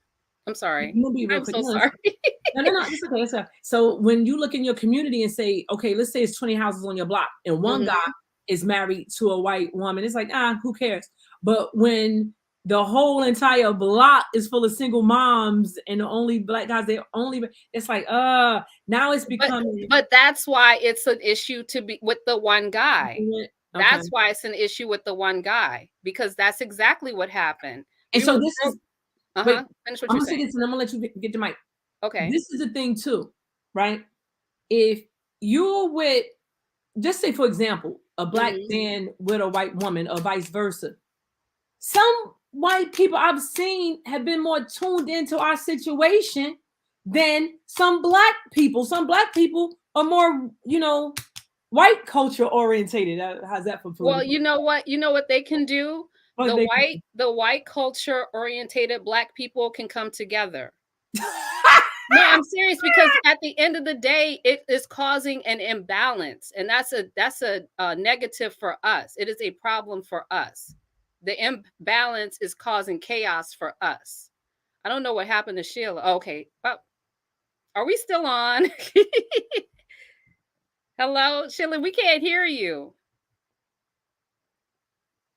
I'm sorry. be real I'm quick. so sorry. No, no, no. It's okay. It's okay. So when you look in your community and say, okay, let's say it's 20 houses on your block, and one guy Hmm. is married to a white woman, it's like, who cares? But when the whole entire block is full of single moms and the only Black guys, it's like, now it's But becoming but that's why it's an issue to be with the one guy. okay. That's why it's an issue with the one guy, because that's exactly what happened. And We so were this is wait, Finish what I'm you're gonna say saying. this and I'm gonna let you get the mic. Okay. This is the thing too, right? If you're with, just say, for example, a Black Hmm. man with a white woman or vice versa. Some white people I've seen have been more tuned into our situation than some Black people. Some Black people are more, white culture orientated. How's that for Well, political? you know what they can do? What they can The white culture orientated Black people can come together. do. No, I'm serious, because at the end of the day, it is causing an imbalance, and that's a negative for us. It is a problem for us. The imbalance is causing chaos for us. I don't know what happened to Sheila. Okay, are we still on? Hello, Sheila. We can't hear you.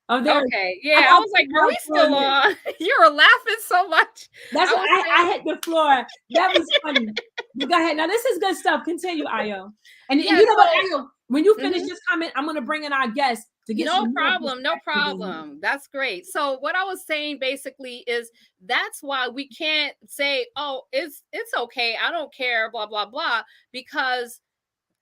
Oh, there. Okay, I yeah. I got was like, kicked are out we for a still minute. on? You were laughing so much. That's I what was I saying, hit the floor. That was funny. But go ahead. Now this is good stuff. Continue, Ayo. And yeah. you know what, So, Ayo? When you finish mhm. this comment, I'm gonna bring in our guest to get No some more problem, no perspective in here. problem. That's great. So what I was saying basically is that's why we can't say, "Oh, it's okay. I don't care, blah blah blah," because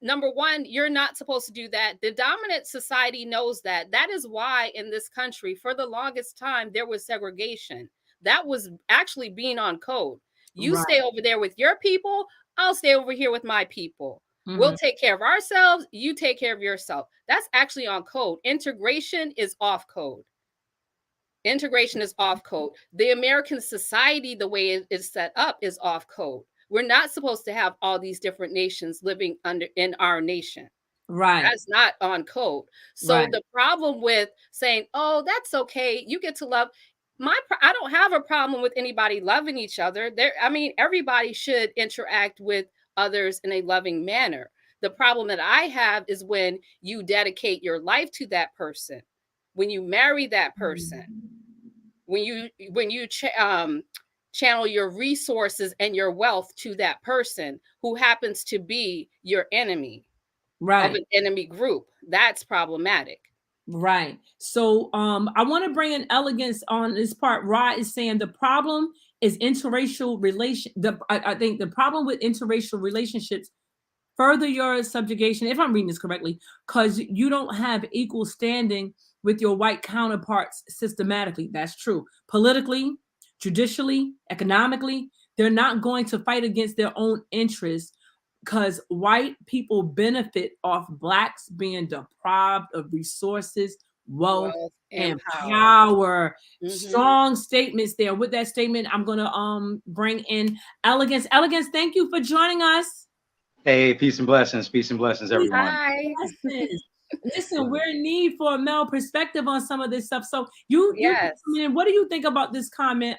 number one, you're not supposed to do that. The dominant society knows that. That is why in this country, for the longest time, there was segregation. That was actually being on code. You Right. stay over there with your people, I'll stay over here with my people. We'll Mhm. take care of ourselves, you take care of yourself. That's actually on code. Integration is off code. Integration is off code. The American society, the way it is set up, is off code. We're not supposed to have all these different nations living under in our nation. Right. That's not on code. So Right. the problem with saying, "Oh, that's okay. You get to love." I don't have a problem with anybody loving each other. I mean, everybody should interact with others in a loving manner. The problem that I have is when you dedicate your life to that person, when you marry that person, when you channel your resources and your wealth to that person who happens to be your enemy of Right. an enemy group. That's problematic. Right. So I want to bring in elegance on this part. Rod is saying the problem is interracial relation. I think the problem with interracial relationships further your subjugation, if I'm reading this correctly, because you don't have equal standing with your white counterparts systematically. That's true. Politically, judicially, economically, they're not going to fight against their own interests because white people benefit off blacks being deprived of resources, wealth, Wealth and and power. power. Mhm. Strong statements there. With that statement, I'm gonna bring in Elegance. Elegance, thank you for joining us. Hey, peace and blessings, Peace everyone. Hi. and blessings. Listen, we're in need for a male perspective on some of this stuff. So you Yes. come in. What do you think about this comment?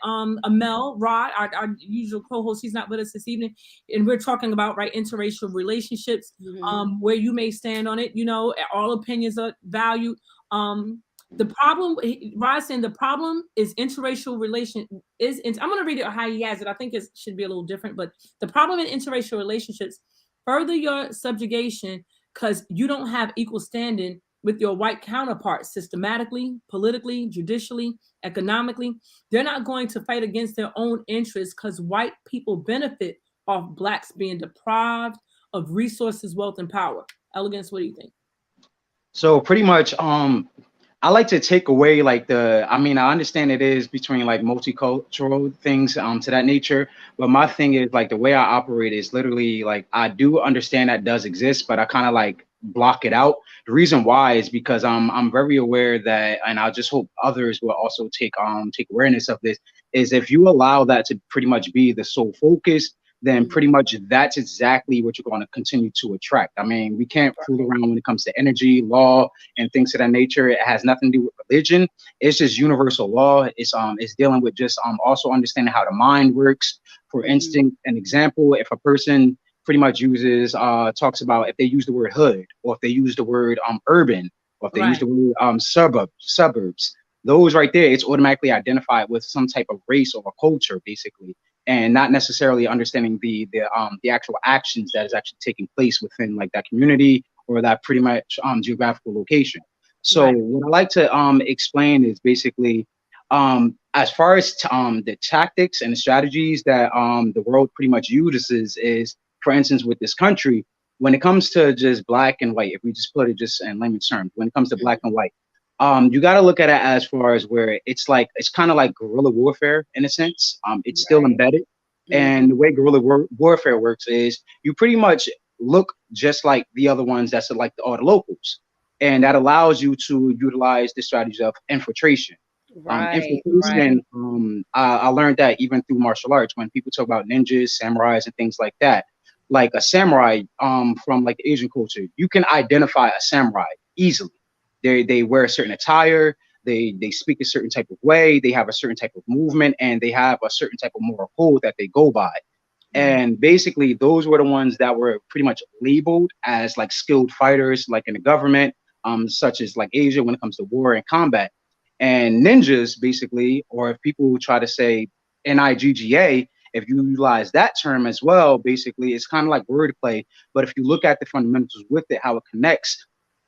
Mel Rod, our usual co-host, he's not with us this evening, and we're talking about right interracial relationships. Mhm. Where you may stand on it. You know, all opinions are valued. The problem, Rod saying the problem is interracial relation I'm going to read it how he has it. I think it should be a little different, but the problem in interracial relationships further your subjugation because you don't have equal standing with your white counterparts systematically, politically, judicially, economically. They're not going to fight against their own interests because white people benefit off blacks being deprived of resources, wealth, and power. Elegance, what do you think? So pretty much, I like to take away like I mean, I understand it is between like multicultural things, to that nature, but my thing is like the way I operate is literally like I do understand that does exist, but I kind of like block it out. The reason why is because I'm very aware that, and I just hope others will also take awareness of this, is if you allow that to pretty much be the sole focus, then Mhm. pretty much that's exactly what you're going to continue to attract. I mean, we can't fool around when it comes to energy, law, and things of that nature. It has nothing to do with religion. It's just universal law. It's dealing with just also understanding how the mind works. For Mhm. instance, an example, if a person pretty much uses talks about if they use the word hood, or if they use the word urban, or if they use Right. the word suburbs, those right there, it's automatically identified with some type of race or a culture, basically, and not necessarily understanding the actual actions that is actually taking place within like that community or that pretty much geographical location. So Right. what I like to explain is basically as far as the tactics and the strategies that the world pretty much uses is, for instance, with this country, when it comes to just black and white, if we just put it just in layman's terms, when it comes to black and white, you got to look at it as far as where it's kind of like guerrilla warfare in a sense. It's still Right. embedded, Mhm. and the way guerrilla warfare works is you pretty much look just like the other ones that's like all the locals, and that allows you to utilize the strategy of infiltration. Right. Right. Infiltration, I learned that even through martial arts when people talk about ninjas, samurais, and things like that. Like a samurai, from like Asian culture, you can identify a samurai easily. They wear a certain attire, they speak a certain type of way, they have a certain type of movement, and they have a certain type of moral code that they go by. Right. And basically, those were the ones that were pretty much labeled as like skilled fighters, like in the government, such as like Asia when it comes to war and combat. And ninjas, basically, or if people try to say NIGGA, if you utilize that term as well, basically, it's kind of like wordplay. But if you look at the fundamentals with it, how it connects,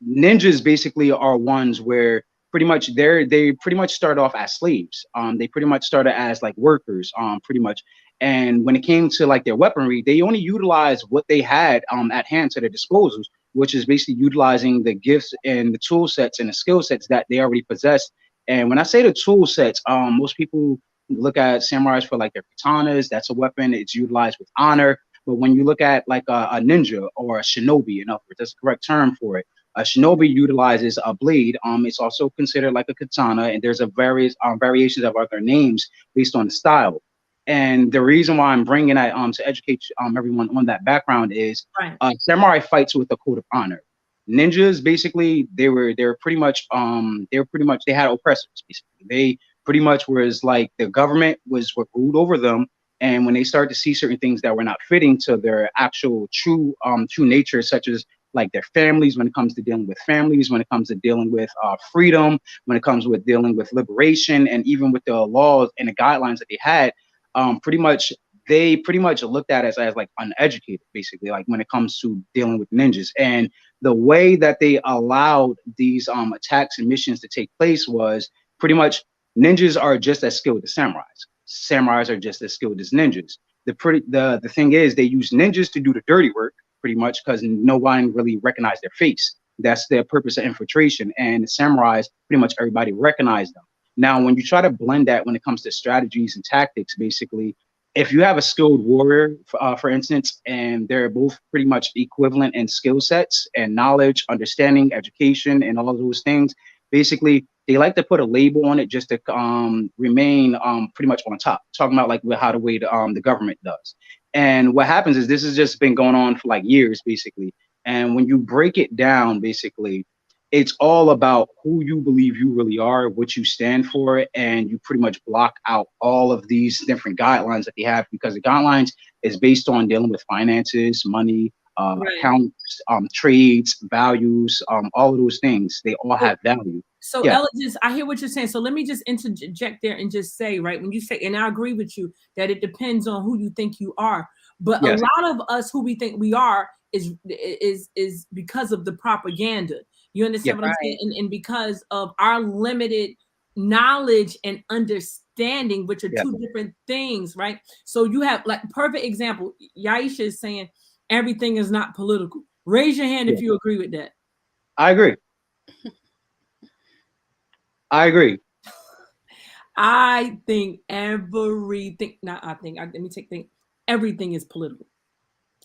ninjas basically are ones where pretty much they pretty much start off as slaves. They pretty much started as like workers, pretty much. And when it came to like their weaponry, they only utilized what they had at hand to their disposals, which is basically utilizing the gifts and the tool sets and the skill sets that they already possessed. And when I say the tool sets, most people look at samurais for like their katanas. That's a weapon. It's utilized with honor. But when you look at like a ninja or a shinobi, in other words, that's the correct term for it. A shinobi utilizes a blade. It's also considered like a katana, and there's a various variations of other names based on the style. And the reason why I'm bringing that to educate everyone on that background is Right. samurai fights with a code of honor. Ninjas basically they were pretty much they had oppressors basically. They pretty much was like the government was what ruled over them, and when they started to see certain things that were not fitting to their actual true nature, such as like their families, when it comes to dealing with families, when it comes to dealing with freedom, when it comes with dealing with liberation, and even with the laws and the guidelines that they had, pretty much they pretty much looked at us as like uneducated, basically, like when it comes to dealing with ninjas. And the way that they allowed these attacks and missions to take place was pretty much ninjas are just as skilled as samurais. Samurais are just as skilled as ninjas. The thing is they use ninjas to do the dirty work pretty much because no one really recognized their face. That's their purpose of infiltration. And the samurais, pretty much everybody recognized them. Now, when you try to blend that when it comes to strategies and tactics, basically, if you have a skilled warrior, for instance, and they're both pretty much equivalent in skill sets and knowledge, understanding, education, and all of those things, basically, they like to put a label on it just to remain pretty much on top. Talking about like how the way the government does. And what happens is this has just been going on for like years, basically. And when you break it down, basically, it's all about who you believe you really are, what you stand for, and you pretty much block out all of these different guidelines that they have because the guidelines is based on dealing with finances, money, Right. accounts, trades, values, all of those things. They all have value. So Yeah. Ella, just I hear what you're saying. So let me just interject there and just say, right, when you say, and I agree with you that it depends on who you think you are. But a Yes. lot of us who we think we are is because of the propaganda. You Yeah. understand what I'm saying? Right. And because of our limited knowledge and understanding, which are Yeah. two different things, right? So you have like perfect example. Yaisha is saying everything is not political. Raise your hand Yeah. if you agree with that. I agree. I agree. I think everything, not I think, let me think, everything is political.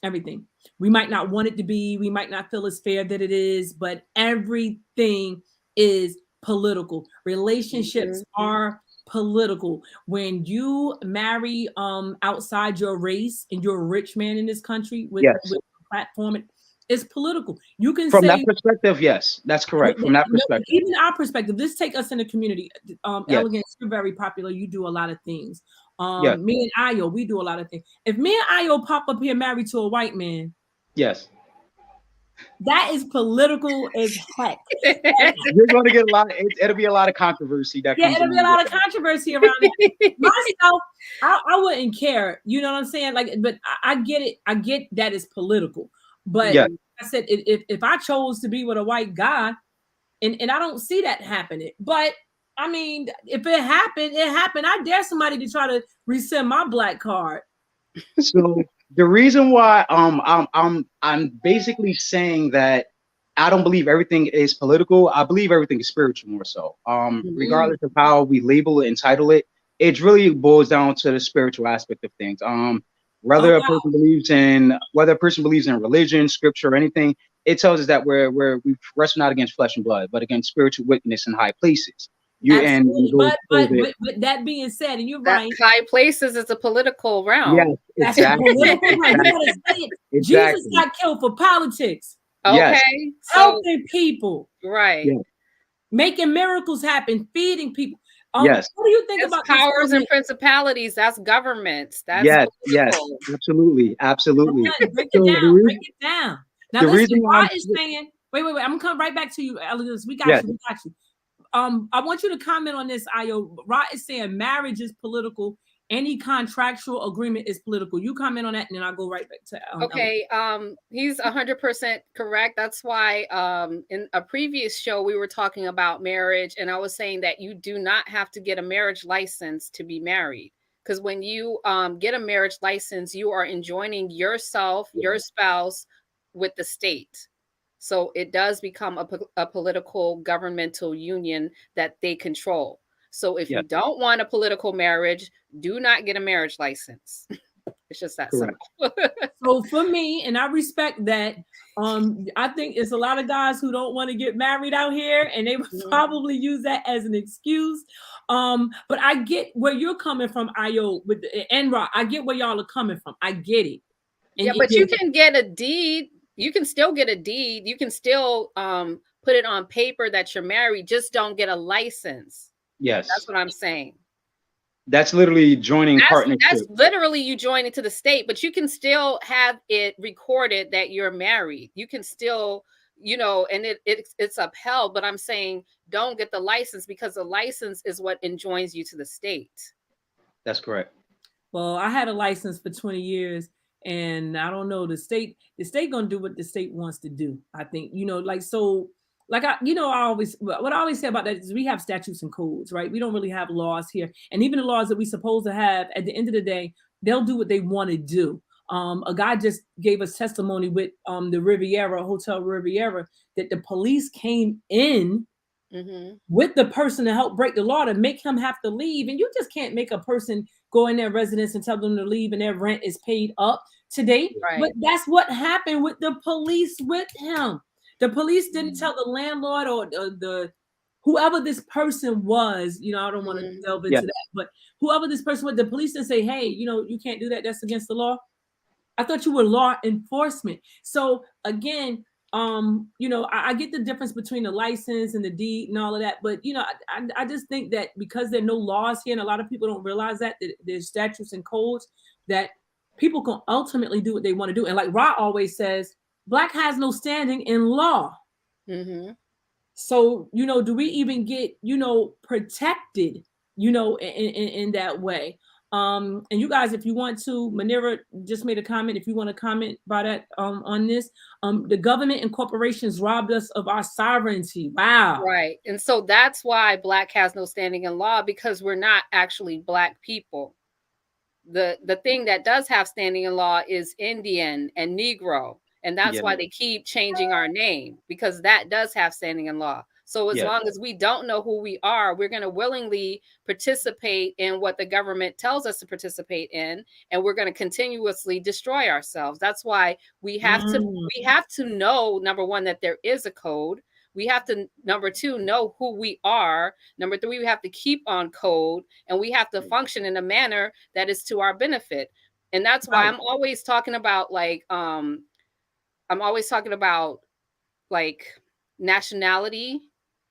Everything. We might not want it to be, we might not feel as fair that it is, but everything is political. Relationships Mhm. are political. When you marry outside your race and you're a rich man in this country Yes. with a platform, it's political. You can From that say perspective, yes, that's correct. From that no, perspective. even our perspective, let's take us in the community. Yes. Elegance, you're very popular. You do a lot of things. Yes. Me and Ayo, we do a lot of things. If me and Ayo pop up here married to a white man, Yes. that is political as heck. You're going to get a lot. It'll be a lot of controversy that Yeah, comes it'll be a along with lot of that. controversy around that. Myself, I wouldn't care. You know what I'm saying? Like, but I get it. I get that it's political. But Yeah. I said, if I chose to be with a white guy, and I don't see that happening. But I mean, if it happened, it happened. I dare somebody to try to resend my black card. So the reason why I'm basically saying that I don't believe everything is political. I believe everything is spiritual more so. Mhm. Regardless of how we label it and title it, it really boils down to the spiritual aspect of things. Oh Whether a wow, person believes in religion, scripture, or anything, it tells us that we wrestle not against flesh and blood, but against spiritual wickedness in high places. You and absolutely. those With that being said, and you're That right, high places is a political yes, realm. that's a exactly, political right. You gotta exactly, say it. Jesus exactly. got killed for politics, Yes, Okay. So, helping people, right. yes, making miracles happen, feeding people. yes. What do you think It's about this powers and comment? principalities. That's governments. That's Yes, yes, political. absolutely, absolutely. Okay, break it So down. Break it down. Now the listen, reason why Rod is saying, wait. I'm gonna come right back to you, Elegance. We got yes, you. We got you. I want you to comment on this, Io. Rod is saying marriage is political any contractual agreement is political. You comment on that, and then I'll go right back to Okay, he's 100% correct. That's why in a previous show we were talking about marriage, and I was saying that you do not have to get a marriage license to be married. Because when you get a marriage license, you are enjoining yourself, your spouse, with the state. So it does become a political governmental union that they control. So if Yeah, you don't want a political marriage, do not get a marriage license. It's just that correct. simple. So for me, and I respect that. I think it's a lot of guys who don't want to get married out here, and they would probably use that as an excuse. But I get where you're coming from, Io, with Enra. I get where y'all are coming from. I get it. And Yeah, but you can get a deed. You can still get a deed. You can still put it on paper that you're married. Just don't get a license. That's Yes, what I'm saying. that's literally joining That's partnership. literally you joining to the state, but you can still have it recorded that you're married. You can still, and it's upheld. But I'm saying don't get the license, because the license is what enjoins you to the state. That's correct. well, I had a license for 20 years, and I don't know, the state gonna do what the state wants to do. I think, like, so, like, I always, what I always say about that is we have statutes and codes, right? We don't really have laws here. And even the laws that we supposed to have, at the end of the day, they'll do what they want to do. A guy just gave us testimony with the Riviera, Hotel Riviera, that the police came in with the person to help break the law to make him have to leave. And you just can't make a person go in their residence and tell them to leave and their rent is paid up to date. But Right. that's what happened with the police with him. The police didn't tell the landlord or the whoever this person was, I don't want to delve Yeah, into that, but whoever this person was, the police didn't say, hey, you can't do that. That's against the law. I thought you were law enforcement. So again, I get the difference between the license and the deed and all of that, but I just think that because there are no laws here, and a lot of people don't realize that there's statutes and codes, that people can ultimately do what they want to do. And like Ra always says, Black has no standing in law. So, do we even get, protected, in that way? And you guys, if you want to, Manira just made a comment. If you want to comment by that on this, the government and corporations robbed us of our sovereignty. Wow. Right. And so that's why Black has no standing in law, because we're not actually Black people. The thing that does have standing in law is Indian and Negro. And that's yeah, why they keep changing our name, because that does have standing in law. So as yeah. long as we don't know who we are, we're going to willingly participate in what the government tells us to participate in, and we're going to continuously destroy ourselves. That's why we have to know, number one, that there is a code. We have to, number two, know who we are. Number three, we have to keep on code, and we have to function in a manner that is to our benefit. And that's why Right. I'm always talking about like nationality.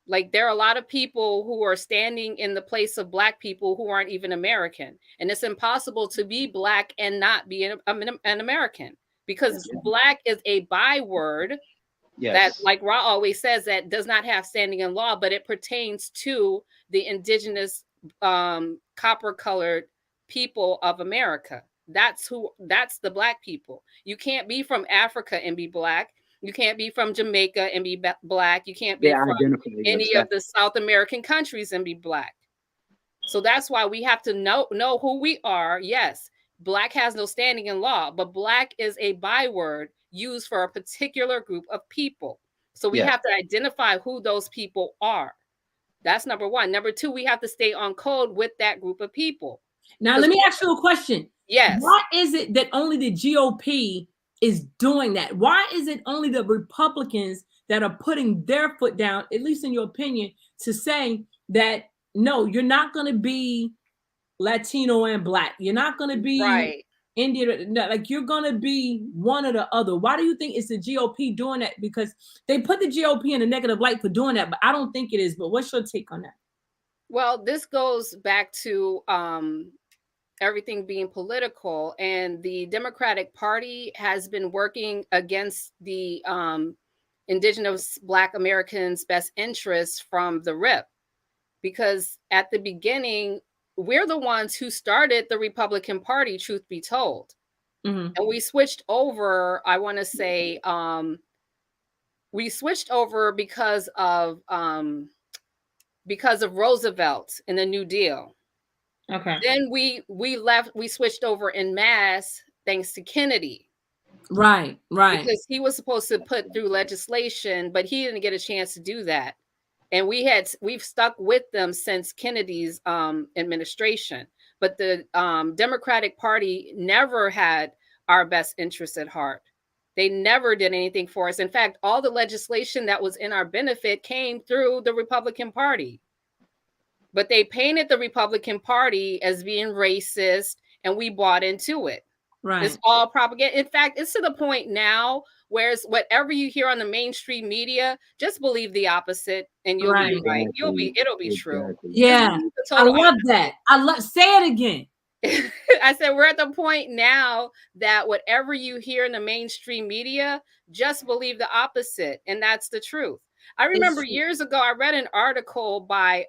Like, there are a lot of people who are standing in the place of Black people who aren't even American. And it's impossible to be Black and not be an American, because Black is a byword that, Yes. like Ra always says, that does not have standing in law, but it pertains to the indigenous copper colored people of America. That's the Black people. You can't be from Africa and be Black. You can't be from Jamaica and be Black. You can't They be from identify as any of that. the South American countries and be Black. So that's why we have to know who we are. Yes, Black has no standing in law, but Black is a byword used for a particular group of people. So we Yes. have to identify who those people are. That's number one. Number two, we have to stay on code with that group of people. Now, let me ask you a question. Yes. Why is it that only the GOP is doing that? Why is it only the Republicans that are putting their foot down, at least in your opinion, to say that, no, you're not going to be Latino and Black. You're not going to be Right. Indian. No, like, you're going to be one or the other. Why do you think it's the GOP doing that? Because they put the GOP in a negative light for doing that, but I don't think it is. But what's your take on that? Well, this goes back to everything being political, and the Democratic Party has been working against the indigenous Black Americans' best interests from the rip, because at the beginning, we're the ones who started the Republican Party, truth be told. Mhm. And we switched over, I want to say, we switched over because of Roosevelt and the New Deal. Okay. Then we switched over en masse thanks to Kennedy. Right. Because he was supposed to put through legislation, but he didn't get a chance to do that. And we've stuck with them since Kennedy's administration. But the Democratic Party never had our best interests at heart. They never did anything for us. In fact, all the legislation that was in our benefit came through the Republican Party. But they painted the Republican Party as being racist, and we bought into it. Right. It's all propaganda. In fact, it's to the point now where whatever you hear on the mainstream media, just believe the opposite, and you'll be right. It'll be true. Yeah, I love that. Say it again. I said we're at the point now that whatever you hear in the mainstream media, just believe the opposite, and that's the truth. I remember years ago, I read an article by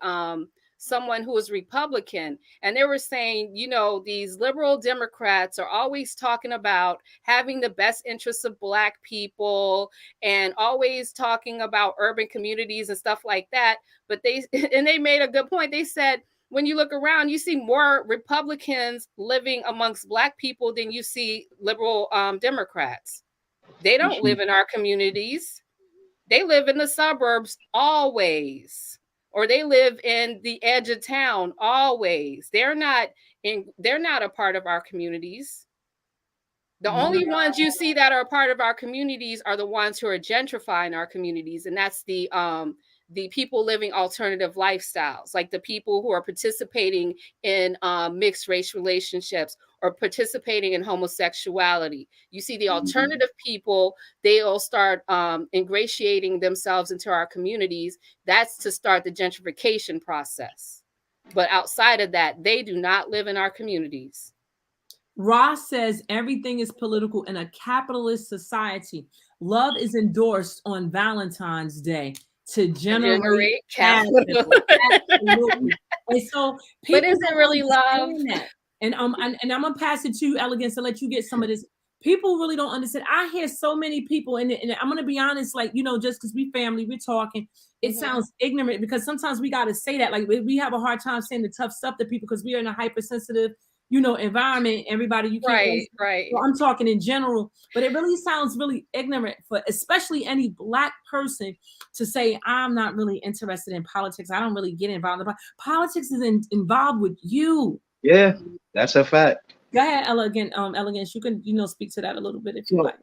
someone who was Republican, and they were saying, you know, these liberal Democrats are always talking about having the best interests of Black people and always talking about urban communities and stuff like that. But they made a good point. They said, when you look around, you see more Republicans living amongst Black people than you see liberal Democrats. They don't live in our communities. They live in the suburbs always, or they live in the edge of town always. They're not a part of our communities. The only ones you see that are a part of our communities are the ones who are gentrifying our communities, and that's the people living alternative lifestyles, like the people who are participating in mixed race relationships or participating in homosexuality. You see the alternative people, they'll start ingratiating themselves into our communities. That's to start the gentrification process. But outside of that, they do not live in our communities. Ross says everything is political in a capitalist society. Love is endorsed on Valentine's Day to generate capital. Absolutely. And so people, but is it really love? That. And I'm gonna pass it to you, Elegance, to let you get some of this. People really don't understand. I hear so many people, and I'm gonna be honest, like, you know, just because we family, we're talking, it sounds ignorant because sometimes we gotta say that. Like, we have a hard time saying the tough stuff to people because we are in a hypersensitive, you know, environment. Everybody, you can't. Right. So I'm talking in general, but it really sounds really ignorant for especially any Black person to say, I'm not really interested in politics. I don't really get involved in politics. Is involved with you. Yeah, that's a fact. Go ahead, Elegance. You can, you know, speak to that a little bit if you like.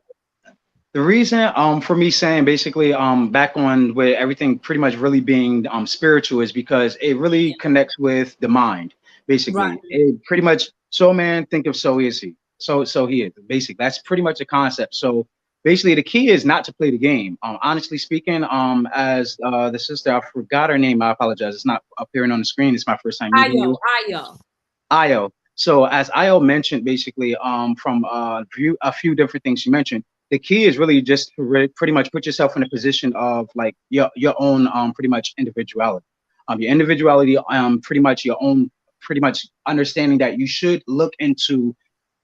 The reason for me saying basically back on where everything pretty much really being spiritual is because it really connects with the mind. Basically, it pretty much, so man, think of so is he. So he is. Basically, that's pretty much the concept. So basically, the key is not to play the game. Honestly speaking, as the sister, I forgot her name. I apologize. It's not appearing on the screen. It's my first time meeting you. Io. So as Io mentioned, basically, from a few different things she mentioned, the key is really just to pretty much put yourself in a position of like your own pretty much individuality. Your individuality, pretty much your own, pretty much understanding that you should look into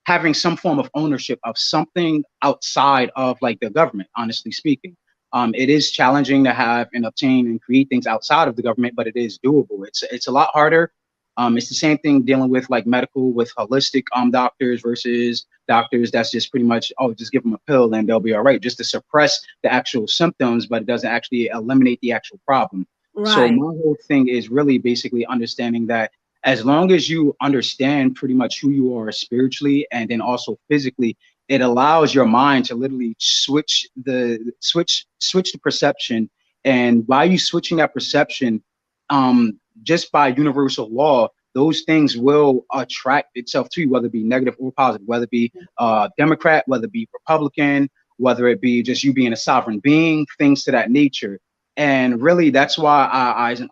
having some form of ownership of something outside of like the government, honestly speaking. It is challenging to have and obtain and create things outside of the government, but it is doable. It's a lot harder. It's the same thing dealing with like medical, with holistic doctors versus doctors that's just pretty much, oh, just give them a pill and they'll be all right, just to suppress the actual symptoms, but it doesn't actually eliminate the actual problem. So my whole thing is really basically understanding that as long as you understand pretty much who you are spiritually and then also physically, it allows your mind to literally switch the perception. And by you switching that perception, just by universal law, those things will attract itself to you, whether it be negative or positive, whether it be Democrat, whether it be Republican, whether it be just you being a sovereign being, things to that nature. And really, that's why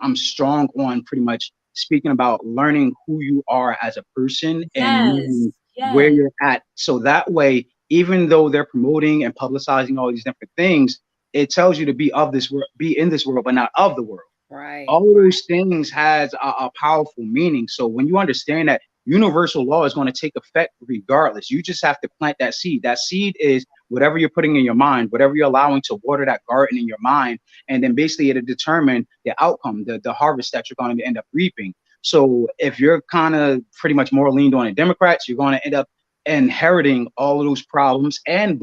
I'm strong on pretty much speaking about learning who you are as a person and where you're at. So that way, even though they're promoting and publicizing all these different things, it tells you to be of this world, be in this world, but not of the world. Right. All of those things has a powerful meaning. So when you understand that universal law is going to take effect regardless, you just have to plant that seed. That seed is whatever you're putting in your mind, whatever you're allowing to water that garden in your mind, and then basically it'll determine the outcome, the harvest that you're going to end up reaping. So if you're kind of pretty much more leaned on the Democrats, you're going to end up inheriting all of those problems and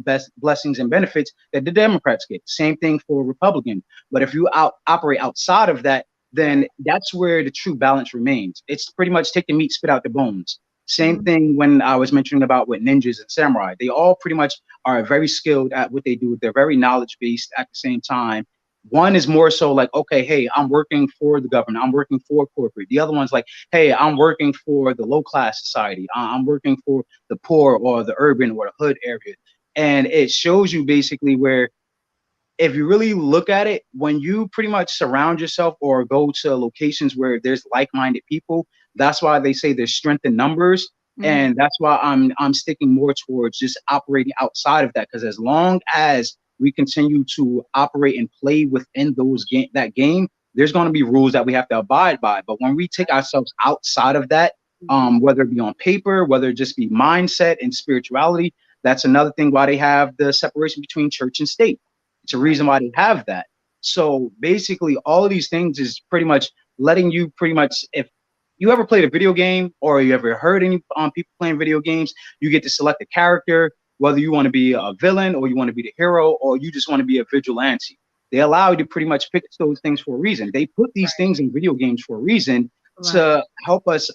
best blessings and benefits that the Democrats get. Same thing for Republicans. But if you operate outside of that, then that's where the true balance remains. It's pretty much take the meat, spit out the bones. Same thing when I was mentioning about with ninjas and samurai. They all pretty much are very skilled at what they do. They're very knowledge based at the same time. One is more so like, okay, hey, I'm working for the government. I'm working for corporate. The other one's like, hey, I'm working for the low class society. I'm working for the poor or the urban or the hood area. And it shows you basically where if you really look at it, when you pretty much surround yourself or go to locations where there's like-minded people, that's why they say there's strength in numbers. And that's why I'm sticking more towards just operating outside of that. Because as long as we continue to operate and play within that game, there's going to be rules that we have to abide by. But when we take ourselves outside of that, whether it be on paper, whether it just be mindset and spirituality, that's another thing why they have the separation between church and state. It's a reason why they have that. So basically, all of these things is pretty much letting you pretty much, if you ever played a video game or you ever heard any people playing video games, you get to select a character, whether you want to be a villain or you want to be the hero or you just want to be a vigilante. They allow you to pretty much pick those things for a reason. They put these things in video games for a reason to help us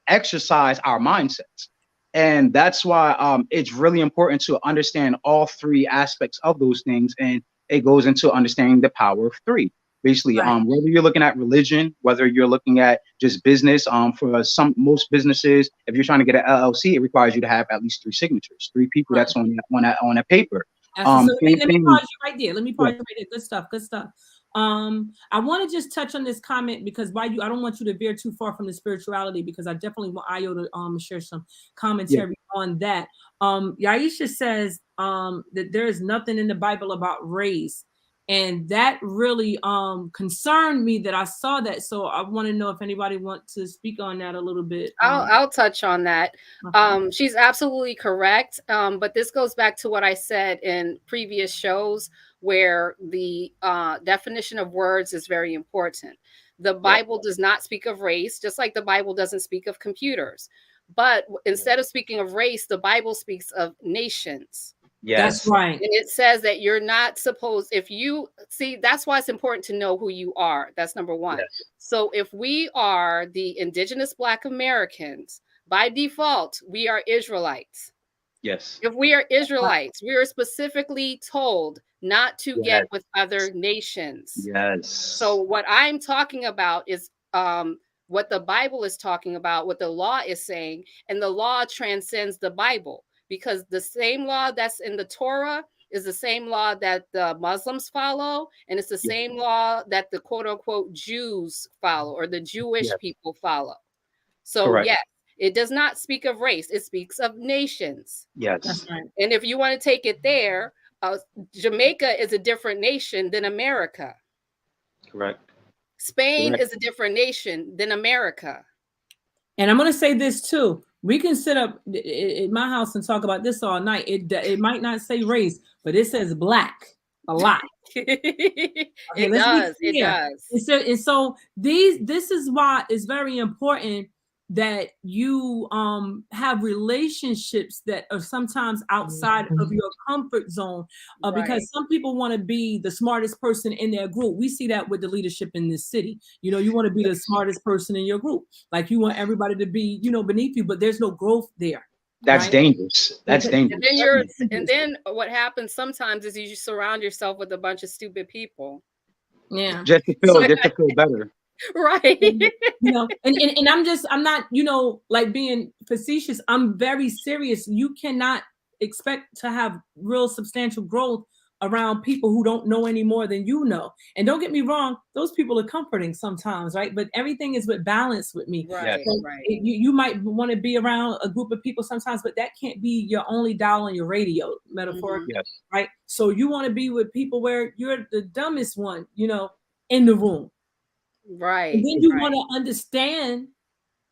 exercise our mindsets. And that's why it's really important to understand all three aspects of those things. And it goes into understanding the power of three. Basically, whether you're looking at religion, whether you're looking at just business, for most businesses, if you're trying to get an LLC, it requires you to have at least 3 signatures, 3 people that's on a paper. So let me pause you right there. Good stuff. Good stuff. I want to just touch on this comment because I don't want you to veer too far from the spirituality because I definitely want Ayo to share some commentary on that. Yaisha says that there is nothing in the Bible about race. And that really concerned me that I saw that. So I want to know if anybody wants to speak on that a little bit. I'll touch on that. She's absolutely correct. But this goes back to what I said in previous shows where the definition of words is very important. The Bible does not speak of race, just like the Bible doesn't speak of computers. But instead of speaking of race, the Bible speaks of nations. Yes, that's right. And it says that you're not supposed, if you see, that's why it's important to know who you are. That's number one. Yes. So if we are the indigenous Black Americans, by default, we are Israelites. Yes. If we are Israelites, we are specifically told not to get with other nations. Yes. So what I'm talking about is what the Bible is talking about, what the law is saying, and the law transcends the Bible. Because the same law that's in the Torah is the same law that the Muslims follow, and it's the same law that the quote unquote Jews follow or the Jewish people follow. So yes, it does not speak of race, it speaks of nations. Yes. That's right. And if you want to take it there, Jamaica is a different nation than America. Correct. Spain is a different nation than America. And I'm going to say this too. We can sit up at my house and talk about this all night. It might not say race, but it says Black a lot. It does. It does. And so this is why it's very important that you have relationships that are sometimes outside of your comfort zone, because some people want to be the smartest person in their group. We see that with the leadership in this city. You know, you want to be the smartest person in your group. Like you want everybody to be, beneath you, but there's no growth there. That's dangerous. That's dangerous. And then what happens sometimes is you surround yourself with a bunch of stupid people. Yeah. Just to feel better. Right. And I'm not, like being facetious. I'm very serious. You cannot expect to have real substantial growth around people who don't know any more than you know. And don't get me wrong, those people are comforting sometimes, right? But everything is with balance with me. Right, so you might want to be around a group of people sometimes, but that can't be your only dial on your radio, metaphorically, right? So you want to be with people where you're the dumbest one, in the room. Right. And then you Right. want to understand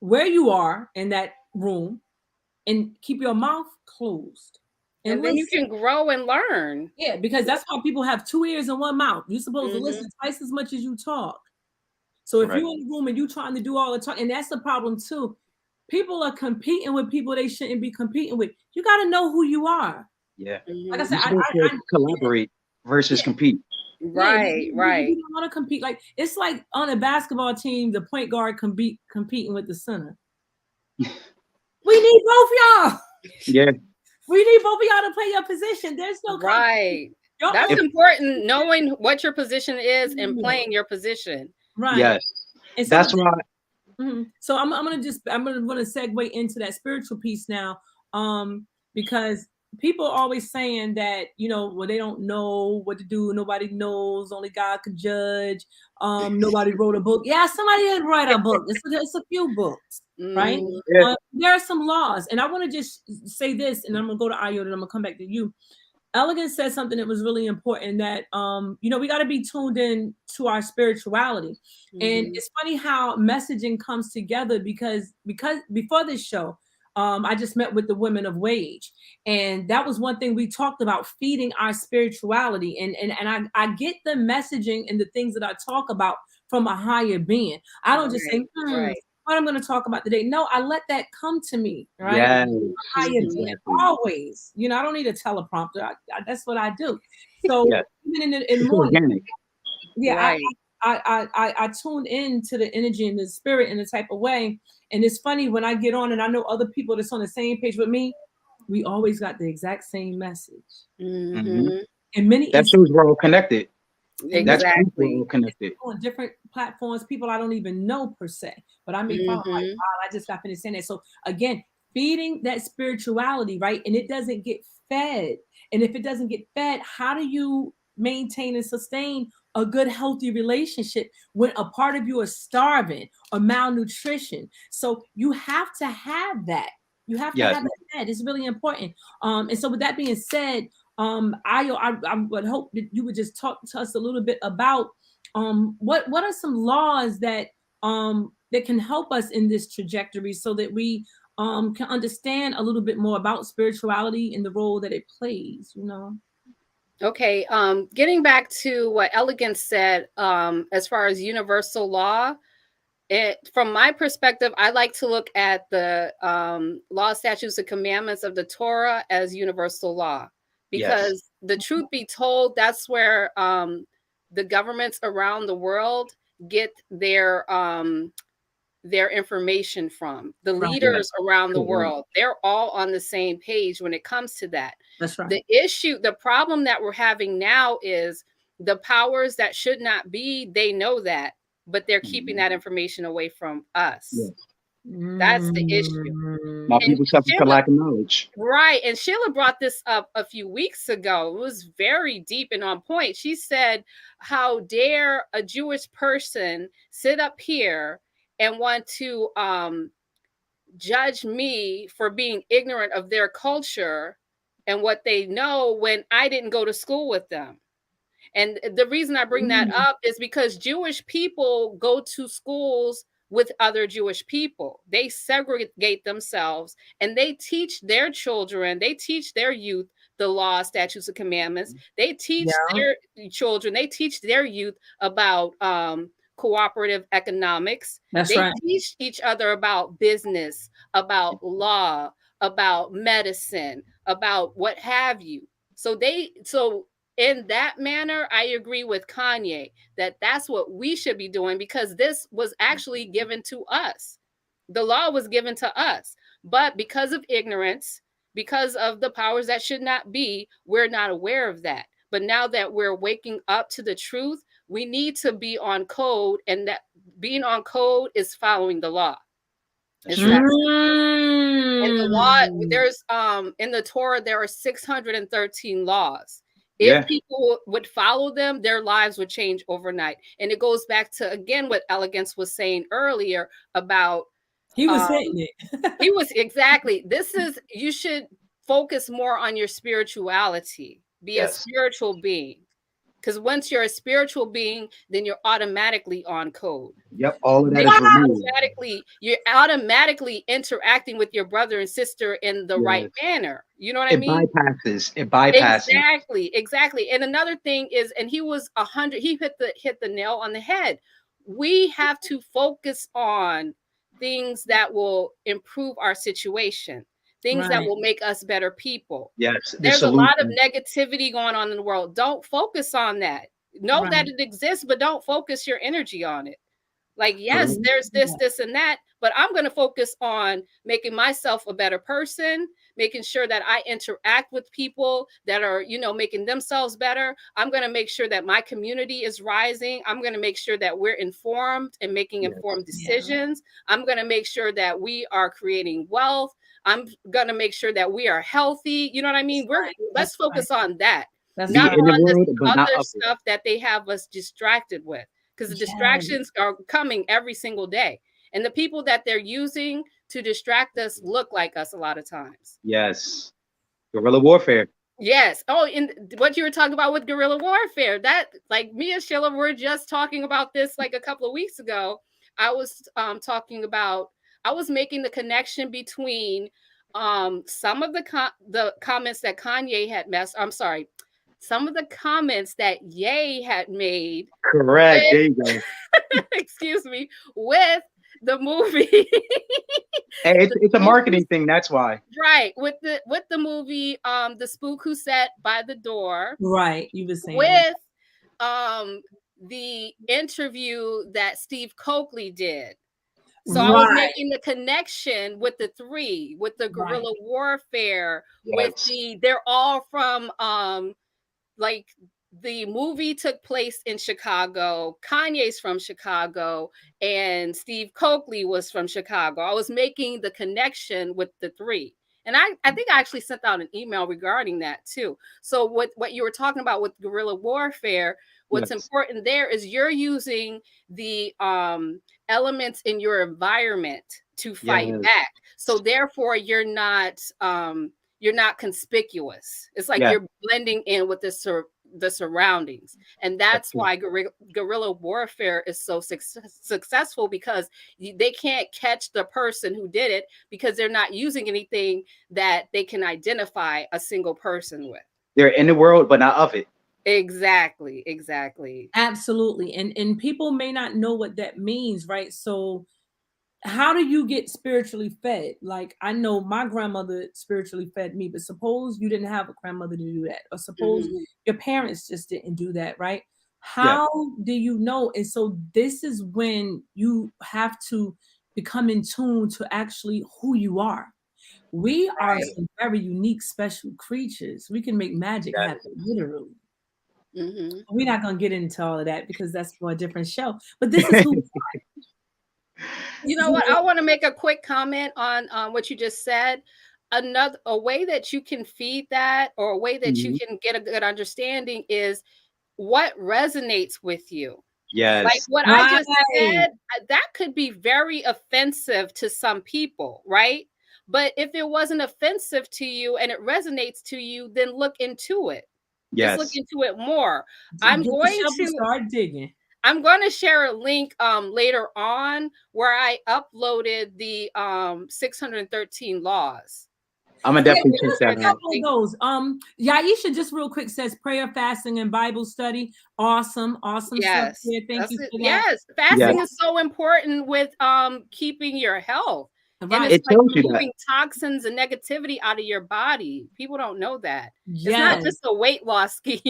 where you are in that room and keep your mouth closed and And then you listen. can grow and learn. Yeah, because that's why people have 2 ears and one mouth. You're supposed to Hmm. listen twice as much as you talk. So if Right. you're in the room and you trying to do all the talk, and that's the problem too. People are competing with people they shouldn't be competing with. You got to know who you are. Yeah. Like I Hmm. said, You're supposed to collaborate versus yeah, compete. yeah, Right. Right. you don't want to compete. Like it's like on a basketball team, the point guard competing with the center. We need both y'all. Yeah. We need both of y'all to play your position. There's no competition. Right. Your That's If only important, knowing what your position is and yeah, playing your position. right. yes, And so, that's why. so I'm gonna segue into that spiritual piece now, because people are always saying that well they don't know what to do. Nobody knows. Only God could judge. Nobody wrote a book. Yeah, somebody did write a book. It's a few books, right? Mhm. Yeah. There are some laws, and I want to just say this, and I'm gonna go to Ayo, and I'm gonna come back to you. Elegance said something that was really important that we got to be tuned in to our spirituality. And Mhm. it's funny how messaging comes together because before this show, I just met with the women of W.A.G.E, and that was one thing we talked about, feeding our spirituality. And I get the messaging and the things that I talk about from a higher being. I don't just say, Right. Right. what I'm going to talk about today. No, I let that come to me, right? Yes. Higher Mhm. being Exactly. always. I don't need a teleprompter. That's what I do. So Yes. even in the It's morning, organic. yeah, Right. I tune in to the energy and the spirit in a type of way. And it's funny when I get on and I know other people that's on the same page with me, we always got the exact same message. Hmm. Mhm. In many That instances, shows we're all connected. in many That's proof we're all Exactly. connected. on different platforms, people I don't even know per se, but I may follow like, Mhm. wow, I just got finished saying that. So again, feeding that spirituality, right? And it doesn't get fed. And if it doesn't get fed, how do you maintain and sustain a good, healthy relationship when a part of you is starving or malnutrition? So you have to have that. You have to Yes. have it fed. It's really important. And so with that being said, I would hope that you would just talk to us a little bit about what are some laws that can help us in this trajectory so that we can understand a little bit more about spirituality and the role that it plays. Okay. Getting back to what Elegance said, as far as universal law, from my perspective, I like to look at the law, statutes, and commandments of the Torah as universal law, Yes. because the truth be told, that's where the governments around the world get their information from. The Right. Yes. leaders around the Correct. world, they're all on the same page when it comes to that. That's right. The problem that we're having now is the powers that should not be, they know that, but they're keeping Mhm. that information away from us. Yes. That's the issue. My And Mm. people suffer for Sheila, lack of knowledge. right, and Sheila brought this up a few weeks ago. It was very deep and on point. She said, how dare a Jewish person sit up here and want to judge me for being ignorant of their culture and what they know when I didn't go to school with them. And the reason I bring that Mm. up is because Jewish people go to schools with other Jewish people. They segregate themselves and they teach their children, they teach their youth the law, statutes, and commandments. They teach Yeah, their children, they teach their youth about cooperative economics. that's They right. teach each other about business, about law, about medicine, about what have you. So in that manner, I agree with Kanye that that's what we should be doing, because this was actually given to us. The law was given to us. But because of ignorance, because of the powers that should not be, we're not aware of that. But now that we're waking up to the truth, we need to be on code, and that being on code is following the law. That's It's true. that in the law, Mm. there's in the Torah, there are 613 laws. If Yeah. people would follow them, their lives would change overnight. And it goes back to again what Elegance was saying earlier about He was um hitting it. he was exactly, this is, you should focus more on your spirituality. Be a Yes. spiritual being. Because once you're a spiritual being, then you're automatically on code. Yep, all of that Then is removed. you're automatically interacting with your brother and sister in the right Yes. manner. You know what I It mean? bypasses. It bypasses. Exactly. And another thing is, and he was 100. He hit the nail on the head. We have to focus on things that will improve our situation, things that Right. will make us better people. Yes, the There's a lot of solution. negativity going on in the world. Don't focus on that. Know that Right. it exists, but don't focus your energy on it. Like, yes, Correct. there's this, and that, but I'm going to focus on making myself a better person, making sure that I interact with people that are, making themselves better. I'm going to make sure that my community is rising. I'm going to make sure that we're informed and making Yes. informed Yeah. decisions. I'm going to make sure that we are creating wealth. I'm going to make sure that we are healthy. You know what I mean? Let's focus on that, That's Be not right. in the on this world, but not other of it. stuff that they have us distracted with, because the Yes. distractions are coming every single day. And the people that they're using to distract us look like us a lot of times. Yes. Guerrilla warfare. Yes. Oh, and what you were talking about with guerrilla warfare, that, like, me and Sheila were just talking about this like a couple of weeks ago. I was I was making the connection between some of the comments that Kanye had I'm sorry, some of the comments that Ye had made Correct. with There you go. excuse me, with the movie. Hey, it's a Spook marketing thing. That's why. right, with the movie The Spook Who Sat by the Door, Right. You were saying that. with the interview that Steve Coakley did. So I was Right. making the connection with the three, with the Right. guerrilla warfare, with Yes. they're all from like, the movie took place in Chicago. Kanye's from Chicago, and Steve Coakley was from Chicago. I was making the connection with the three. And I think I actually sent out an email regarding that too. So what you were talking about with guerrilla warfare, what's Yes. important there is you're using the elements in your environment to fight Yes. back. So therefore you're not conspicuous. It's like Yeah. you're blending in with the surroundings. And That's that's true. why guerrilla warfare is so successful, because they can't catch the person who did it, because they're not using anything that they can identify a single person with. They're in the world, but not of it. Exactly. Absolutely. And people may not know what that means, right? So how do you get spiritually fed? Like, I know my grandmother spiritually fed me, but suppose you didn't have a grandmother to do that, or suppose Mhm. your parents just didn't do that, right? Yeah. How do you know? And so this is when you have to become in tune to actually who you are. We are Right. some very unique, special creatures. We can make magic Yes. happen, literally. Mhm. We're not gonna get into all of that because that's for a different show. But this is who You know you what? know. I want to make a quick comment on what you just said. A way that you can feed that, or a way that you Mhm. can get a good understanding, is what resonates with you. Like Yes. what I just Right. said, that could be very offensive to some people, right? But if it wasn't offensive to you and it resonates to you, then look into it. Just look Yes. into it more. Get I'm the going shovel, to start digging. I'm going to share a link later on where I uploaded the 613 laws. I'm gonna Yeah, definitely give check us that a out. couple of those. Yaisha just real quick says prayer, fasting, and Bible study. Awesome, awesome stuff Yes. here. Thank That's you it. for that. Yes. Yes. Fasting is so important with keeping your health. And Right. it's It like tells you that. removing toxins and negativity out of your body. People don't know that. It's not Yes, just a weight loss scheme.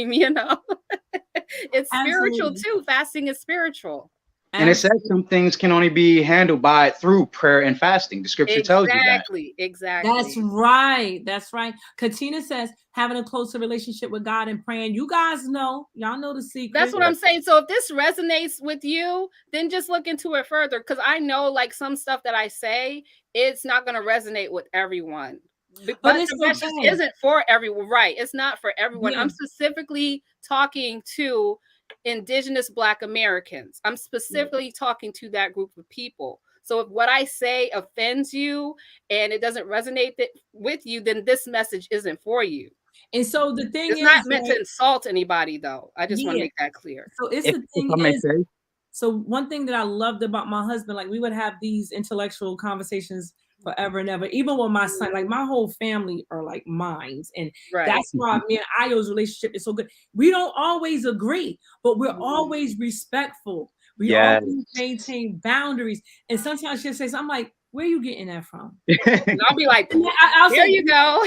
It's spiritual absolutely. too. Fasting is spiritual. And it says Absolutely. some things can only be handled by through prayer and fasting. The scripture tells you that. Exactly. That's Exactly. right. That's right. Katina says having a closer relationship with God and praying. You guys know, y'all know the That's secret. what I'm saying. So if this resonates with you, then just look into it further. Because I know, like, some stuff that I say, it's not going to resonate with everyone. But But it's the message okay. isn't for everyone, right? It's not for everyone. Yeah. I'm specifically talking to Indigenous Black Americans. I'm specifically talking to that group of people. So if what I say offends you and it doesn't resonate with you, then this message isn't for you. And so the thing It's not is, meant to insult anybody, though. I just want to yeah. make that clear. So it's If, the if thing I may is, say, so one thing that I loved about my husband, like we would have these intellectual conversations forever and ever, even with my son, like my whole family are like minds. And Right. that's why me and Io's relationship is so good. We don't always agree, but we're always respectful. We yes. always maintain boundaries. And sometimes she'll say, so I'm like, where are you getting that from? And I'll be like, And I'll there say, you go.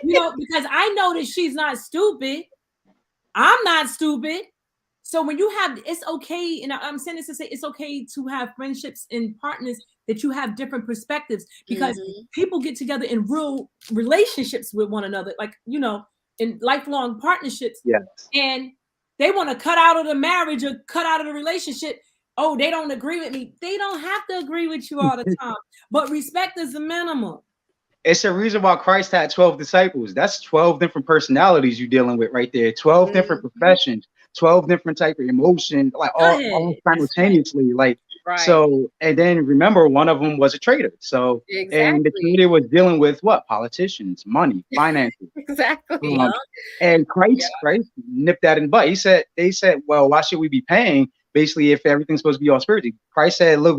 because I know that she's not stupid. I'm not stupid. So when you have, it's okay, and I'm saying this to say it's okay to have friendships and partners that you have different perspectives, because people get together in real relationships with one another, like, in lifelong partnerships, Yes. and they want to cut out of the marriage or cut out of the relationship. Oh, they don't agree with me. They don't have to agree with you all the time, but respect is the minimum. It's a reason why Christ had 12 disciples. That's 12 different personalities you're dealing with right there. 12 different professions, 12 different type of emotions, like all simultaneously. Like, Right. so, and then remember, one of them was a trader. So, and the Exactly. trader was dealing with what? Politicians, money, finances. Exactly. And Christ nipped that in the butt. They said, well, why should we be paying? Basically, if everything's supposed to be all spiritual. Christ said, look,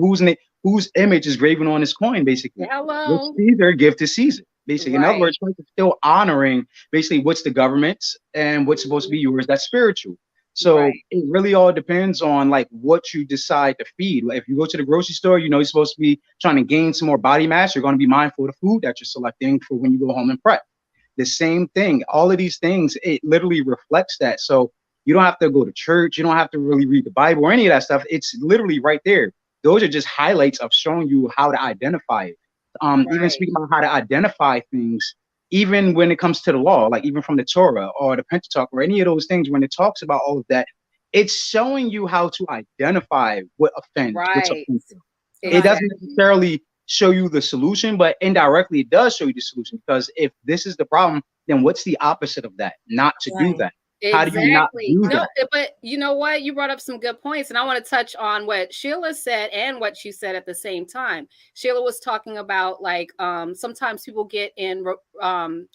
whose image is graven on this coin, basically. Which Hello. Caesar, give to Caesar. Basically, in other Right. words, Christ is still honoring basically what's the government's and what's supposed to be yours. That's spiritual. So it really all depends on like what you decide to feed. Like if you go to the grocery store, you're supposed to be trying to gain some more body mass. You're going to be mindful of the food that you're selecting for when you go home and prep. The same thing. All of these things, it literally reflects that. So you don't have to go to church. You don't have to really read the Bible or any of that stuff. It's literally right there. Those are just highlights of showing you how to identify it. Even speaking about how to identify things, even when it comes to the law, like even from the Torah or the Pentateuch or any of those things, when it talks about all of that, it's showing you how to identify what offends, what's offensive. It doesn't necessarily show you the solution, but indirectly it does show you the solution, because if this is the problem, then what's the opposite of that? Not to do that. How do you not do that? But you know what? You brought up some good points, and I want to touch on what Sheila said and what you said at the same time. Sheila was talking about like sometimes people get in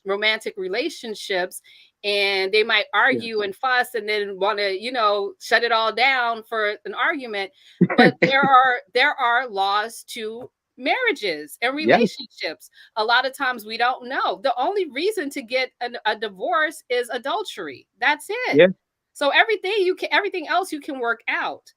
romantic relationships and they might argue and fuss and then want to shut it all down for an argument. But there are laws to marriages and relationships. A lot of times we don't know. The only reason to get a divorce is adultery. That's it. So everything else you can work out.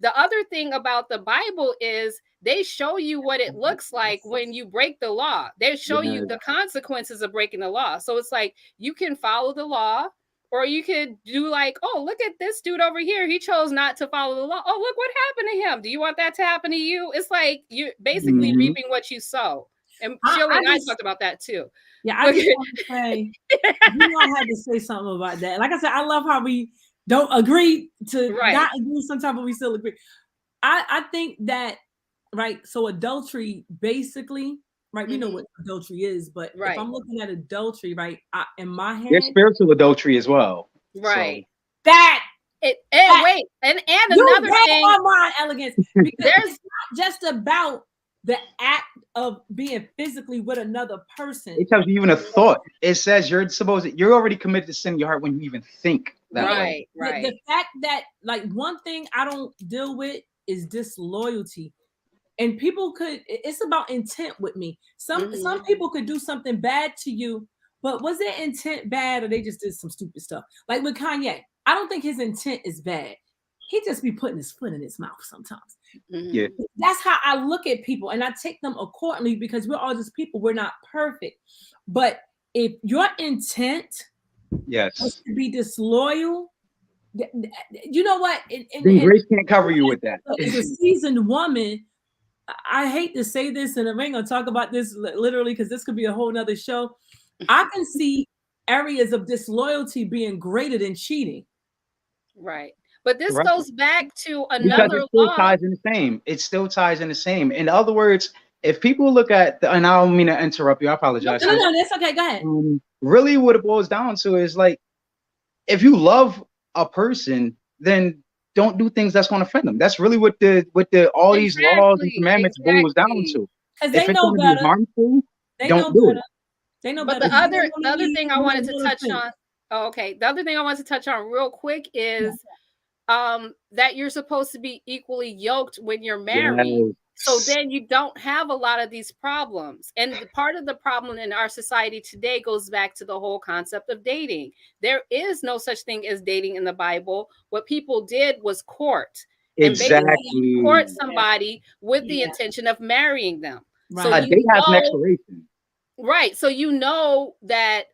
The other thing about the Bible is they show you what it looks like when you break the law. They show you the consequences of breaking the law. So it's like you can follow the law, or you could do like, oh, look at this dude over here. He chose not to follow the law. Oh, look what happened to him. Do you want that to happen to you? It's like you're basically reaping what you sow. And Sheila and I talked about that too. Yeah, I just want to say, I had to say something about that. Like I said, I love how we don't agree to not agree sometimes, but we still agree. I think that, right, so adultery basically, right, we know what adultery is, but if I'm looking at adultery, right, in my head, there's spiritual adultery as well. Right. So. Wait, and another thing, my elegance, because it's not just about the act of being physically with another person. It tells you even a thought. It says you're already committed to sin in your heart when you even think that way. Right. The fact that, like, one thing I don't deal with is disloyalty. And it's about intent with me. Some people could do something bad to you, but was their intent bad, or they just did some stupid stuff? Like with Kanye, I don't think his intent is bad. He just be putting his foot in his mouth sometimes. Yeah. That's how I look at people, and I take them accordingly, because we're all just people. We're not perfect. But if your intent is to be disloyal, you know what? Then grace can't cover you with that. As a seasoned woman, I hate to say this, and I'm going to talk about this literally because this could be a whole nother show. I can see areas of disloyalty being greater than cheating. Right. But this goes back to another law. Ties in the same. It still ties in the same. In other words, if people look at and I don't mean to interrupt you, I apologize. No, that's okay. Go ahead. Really what it boils down to is like, if you love a person, then don't do things that's going to offend them. That's really what the all these laws and Exactly, commandments boils down exactly. to. Because If they it's know going to be better. harmful, They don't know do it. better. They know But better. You don't the want to other eat thing I and wanted you're to gonna touch offend. on, oh, okay. The other thing I wanted to touch on real quick Yeah. is that you're supposed to be equally yoked when you're married. So Yes. then you don't have a lot of these problems. And part of the problem in our society today goes back to the whole concept of dating. There is no such thing as dating in the Bible. What people did was court and basically Exactly. court somebody with the Yeah. intention of marrying them. So Right. A you date has an know, expiration. right. So you know that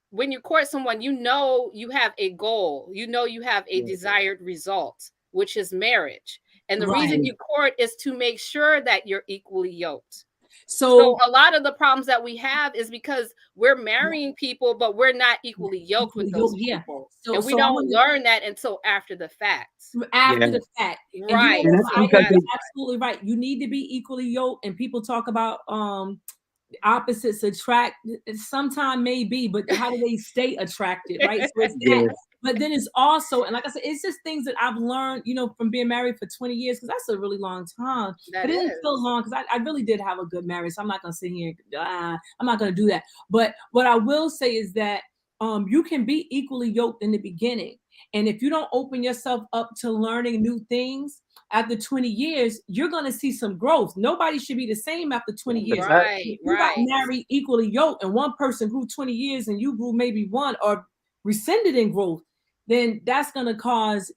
when you court someone, you know you have a goal, you know you have a Yeah. desired result, which is marriage. And the reason Right. you court is to make sure that you're equally yoked. So So a lot of the problems that we have is because we're marrying people, but we're not equally yoked with those yeah. people. So And we so I'm don't gonna learn that until after the fact. after Yeah. the fact. And you know Right. And what, that's So you Fire, because got you're they, absolutely right. You need to be equally yoked, and people talk about opposites attract. Sometime maybe, but how do they stay attracted, right? So it's that. yeah, But then it's also, and like I said, it's just things that I've learned, from being married for 20 years, because that's a really long time. But that it didn't feel is. long because I really did have a good marriage. So I'm not gonna sit here. I'm not gonna do that. But what I will say is that you can be equally yoked in the beginning, and if you don't open yourself up to learning new things after 20 years, you're going to see some growth. Nobody should be the same after 20 that's a years. fact. Right, If you got right. married equally yoked and one person grew 20 years and you grew maybe one or rescinded in growth, then that's going to cause,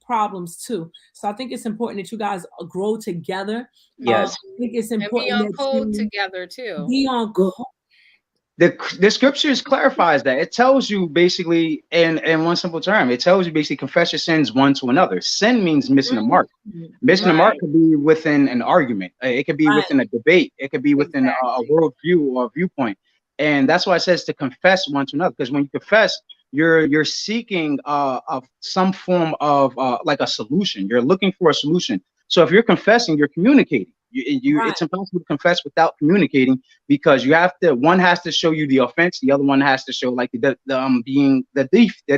problems too. So I think it's important that you guys grow together. Mhm. Yes. I think it's And be important on that code you together too. be on Well, call. the scriptures clarifies that. It tells you basically in one simple term, it tells you basically confess your sins one to another. Sin means missing a mark. Missing a Mhm. mark Right, could be within an argument. It could be Right. within a debate. It could be within a exactly. worldview or a viewpoint. And that's why it says to confess one to another. Because when you confess, you're seeking of some form of like a solution. You're looking for a solution. So if you're confessing, you're communicating. It's Right. impossible to confess without communicating because you have to. One has to show you the offense. The other one has to show like the being the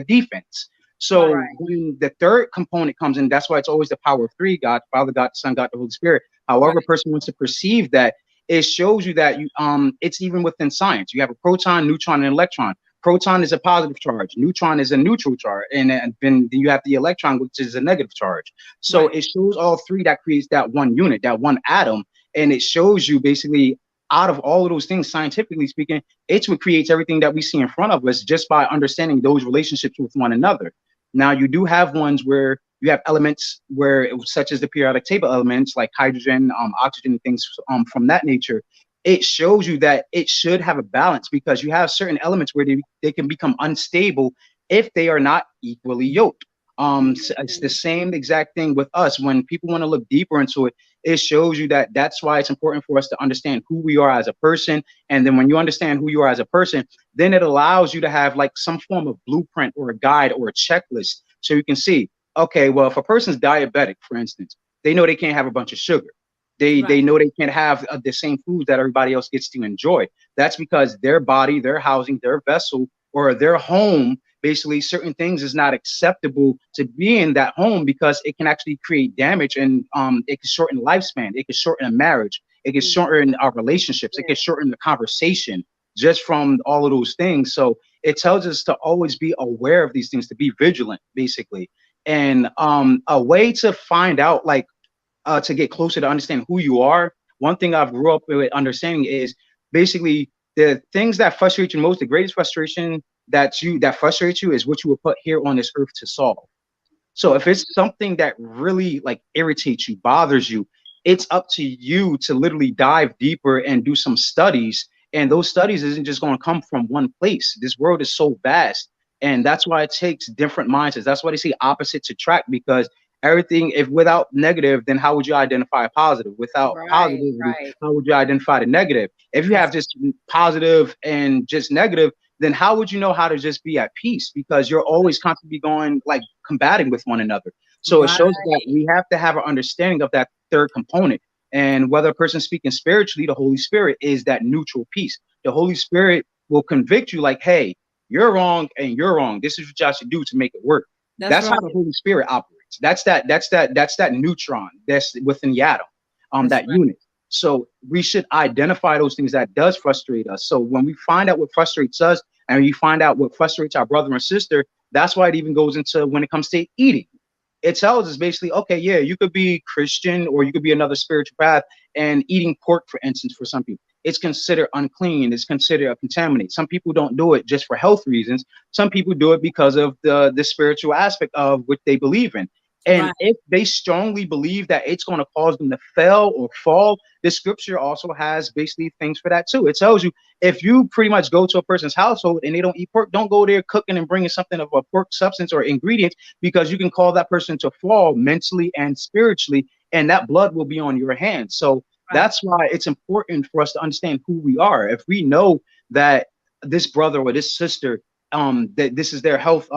defense. Right. So when the third component comes in, that's why it's always the power of three: God, Father, God, Son, God, the Holy Spirit. Right. However, a person wants to perceive that, it shows you that it's even within science. You have a proton, neutron, and electron. Proton is a positive charge, neutron is a neutral charge, and then you have the electron, which is a negative charge. So Right. it shows all three that creates that one unit, that one atom, and it shows you basically out of all of those things, scientifically speaking, it's what creates everything that we see in front of us just by understanding those relationships with one another. Now, you do have ones where you have elements such as the periodic table elements like hydrogen, oxygen, things from that nature. It shows you that it should have a balance because you have certain elements where they can become unstable if they are not equally yoked. It's the same exact thing with us. When people want to look deeper into it, it shows you that that's why it's important for us to understand who we are as a person. And then when you understand who you are as a person, then it allows you to have like some form of blueprint or a guide or a checklist so you can see, okay, well, if a person's diabetic, for instance, they know they can't have a bunch of sugar. They Right. know they can't have the same foods that everybody else gets to enjoy. That's because their body, their housing, their vessel, or their home, basically certain things is not acceptable to be in that home because it can actually create damage and it can shorten lifespan. It can shorten a marriage. It can shorten our relationships. It can shorten the conversation just from all of those things. So it tells us to always be aware of these things, to be vigilant, basically. And a way to find out, like, to get closer to understand who you are. One thing I've grew up with understanding is basically the things that frustrate you most. The greatest frustration that frustrates you is what you were put here on this earth to solve. So if it's something that really like irritates you, bothers you, it's up to you to literally dive deeper and do some studies. And those studies isn't just going to come from one place. This world is so vast. And that's why it takes different mindsets. That's why they say opposites attract, because everything, if without negative, then how would you identify a positive? Without Right, positivity, right. how would you identify the negative? If you have just positive and just negative, then how would you know how to just be at peace? Because you're always constantly going like combating with one another. So it Right. shows that we have to have an understanding of that third component. And whether a person's speaking spiritually, the Holy Spirit is that neutral piece. The Holy Spirit will convict you like, hey, you're wrong and you're wrong. This is what y'all should do to make it work. That's That's how right. the Holy Spirit operates. That's that neutron that's within the atom, That's that right. unit. So we should identify those things that does frustrate us. So when we find out what frustrates us and you find out what frustrates our brother and sister, that's why it even goes into when it comes to eating. It tells us basically, okay, yeah, you could be Christian or you could be another spiritual path, and eating pork, for instance, for some people, it's considered unclean. It's considered a contaminate. Some people don't do it just for health reasons. Some people do it because of the spiritual aspect of what they believe in. And Right. if they strongly believe that it's going to cause them to fail or fall, the scripture also has basically things for that too. It tells you if you pretty much go to a person's household and they don't eat pork, don't go there cooking and bringing something of a pork substance or ingredient, because you can call that person to fall mentally and spiritually, and that blood will be on your hands. So Right. that's why it's important for us to understand who we are. If we know that this brother or this sister, that this is their health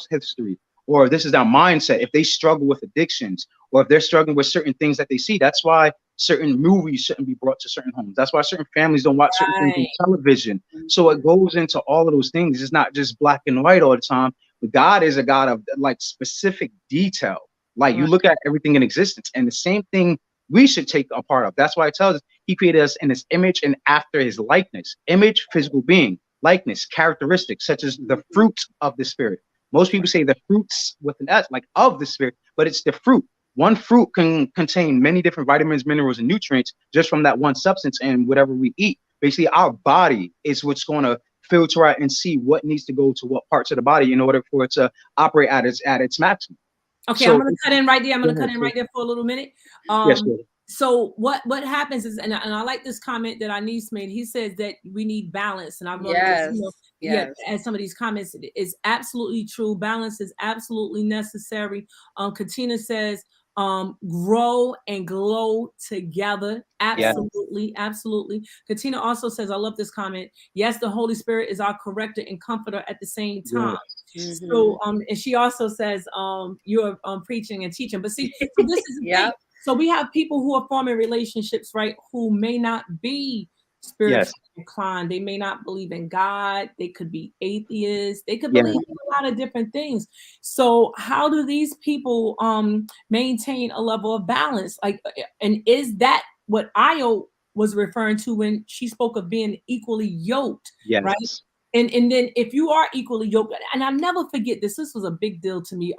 history, or this is their mindset, if they struggle with addictions, or if they're struggling with certain things that they see, that's why certain movies shouldn't be brought to certain homes. That's why certain families don't watch certain things on Right. television. So it goes into all of those things. It's not just black and white all the time. God is a God of like specific detail. Like you Right. look at everything in existence, and the same thing we should take a part of. That's why it tells us he created us in his image and after his likeness. Image, physical being; likeness, characteristics such as the fruits of the spirit. Most people say the fruits with an S, like of the spirit, but it's the fruit. One fruit can contain many different vitamins, minerals, and nutrients just from that one substance and whatever we eat. Basically, our body is what's going to filter out and see what needs to go to what parts of the body in order for it to operate at its maximum. Okay, I'm So gonna cut in right there. I'm go gonna ahead, cut in sis. right there for a little minute. Yes, go ahead. So what happens is, and I like this comment that our niece made. He says that we need balance, and I'm gonna just, Yes. yeah, Yes. add some of these comments. It is absolutely true. Balance is absolutely necessary. Katina says, grow and glow together. Yeah, Absolutely, absolutely. Katina also says, I love this comment. Yes, the Holy Spirit is our corrector and comforter at the same time. yeah, Hmm. So and she also says you're preaching and teaching, but see, so this is the thing. Yep. So we have people who are forming relationships, right, who may not be yes, spiritually inclined. They may not believe in God. They could be atheists. They could yeah, believe in a lot of different things. So how do these people maintain a level of balance? Like, and is that what Io was referring to when she spoke of being equally yoked, right? yes, And then if you are equally yoked, and I never forget this, this was a big deal to me.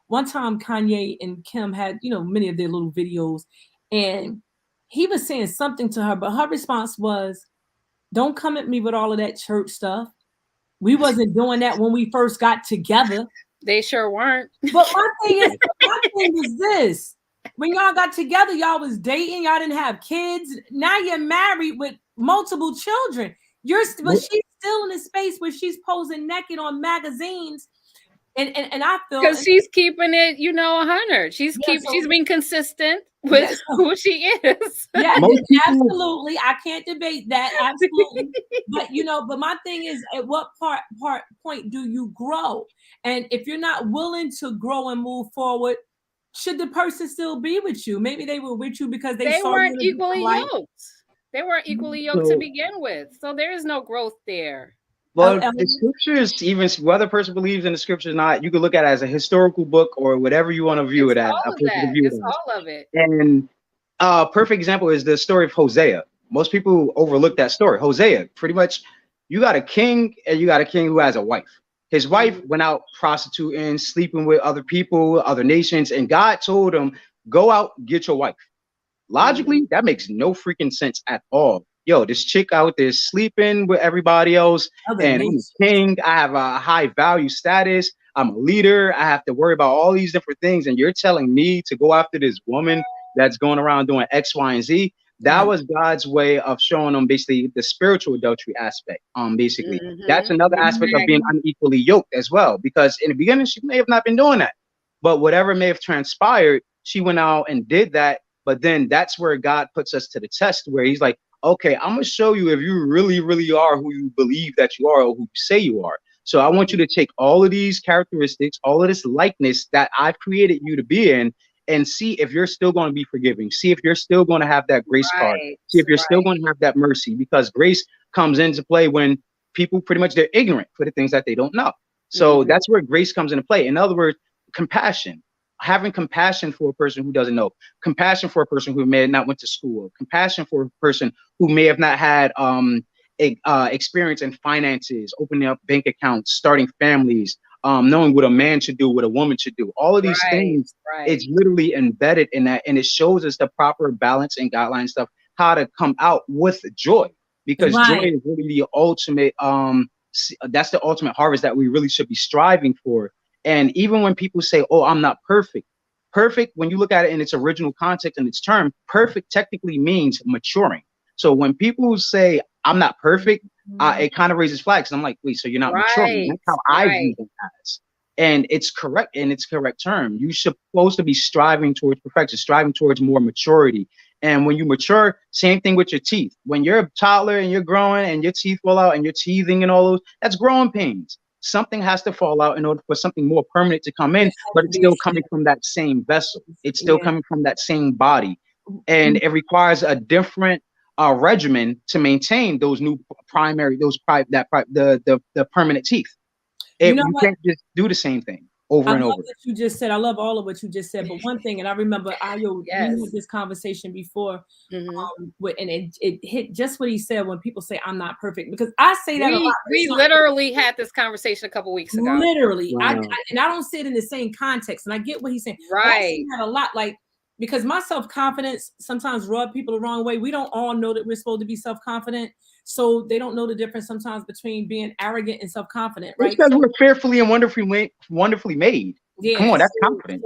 One time Kanye and Kim had, many of their little videos, and he was saying something to her, but her response was, "Don't come at me with all of that church stuff. We wasn't doing that when we first got together." They sure weren't. But my thing is this: when y'all got together, y'all was dating, y'all didn't have kids. Now you're married with multiple children. But Well, she's still in a space where she's posing naked on magazines, and I feel, Because she's keeping it, 100. yeah. She's being consistent Yeah, with who she is. yeah, most people, absolutely. I can't debate that. Absolutely. But but my thing is, at what point do you grow? And if you're not willing to grow and move forward, should the person still be with you? Maybe they were with you because they They saw you weren't in a different equally light. yoked. They weren't equally yoked to so begin with. So there is no growth there. well, the Ellen? scriptures, even whether a person believes in the scriptures or not, you can look at it as a historical book or whatever you want to view It's it as, a all of person to that. view It's it as. all of it. And a perfect example is the story of Hosea. Most people overlook that story. Hosea, pretty much, you got a king and you got a king who has a wife. His wife Mhm. went out prostituting, sleeping with other people, other nations, and God told him, go out, get your wife. Mhm. Logically, that makes no freaking sense at all. Yo, this chick out there sleeping with everybody else, Other and I'm nations. a king. I have a high value status. I'm a leader. I have to worry about all these different things. And you're telling me to go after this woman that's going around doing X, Y, and Z. That Right. was God's way of showing them basically the spiritual adultery aspect. Basically, that's Mhm. another aspect of being Mhm. unequally yoked as well. Because in the beginning, she may have not been doing that, but whatever may have transpired, she went out and did that. But then that's where God puts us to the test, where He's like, okay, I'm gonna show you if you really, really are who you believe that you are or who you say you are. So I want you to take all of these characteristics, all of this likeness that I've created you to be in, and see if you're still going to be forgiving. See if you're still going to have that grace card. Right. See if you're still Right. going to have that mercy, because grace comes into play when people pretty much they're ignorant for the things that they don't know. So that's where grace comes into play. In other words, compassion. Having compassion for a person who doesn't know, compassion for a person who may have not went to school, compassion for a person who may have not had experience in finances, opening up bank accounts, starting families, knowing what a man should do, what a woman should do. All of these things, it's literally embedded in that, and it shows us the proper balance and guideline stuff, how to come out with joy, because joy is really the ultimate. That's the ultimate harvest that we really should be striving for. And even when people say, "Oh, I'm not perfect," perfect, when you look at it in its original context and its term, perfect technically means maturing. So when people say, "I'm not perfect," it kind of raises flags. I'm like, wait, so you're not maturing? That's how I view it as. And it's correct in its correct term. You're supposed to be striving towards perfection, striving towards more maturity. And when you mature, same thing with your teeth. When you're a toddler and you're growing and your teeth fall out and you're teething and all those, that's growing pains. Something has to fall out in order for something more permanent to come in, but it's still coming from that same vessel. It's still coming from that same body. And it requires a different regimen to maintain those new primary, the permanent teeth. You can't just do the same thing over and over. What you just said. I love all of what you just said. But one thing, and I remember we had this conversation before, and it hit just what he said when people say I'm not perfect, because I say that a lot. We literally had this conversation a couple weeks ago. Literally, wow. And I don't say it in the same context, and I get what he's saying. Right, I say that a lot, like, because my self-confidence sometimes rub people the wrong way. We don't all know that we're supposed to be self-confident. So they don't know the difference sometimes between being arrogant and self-confident, right? Because we're fearfully and wonderfully made. Yeah, come on, that's confidence.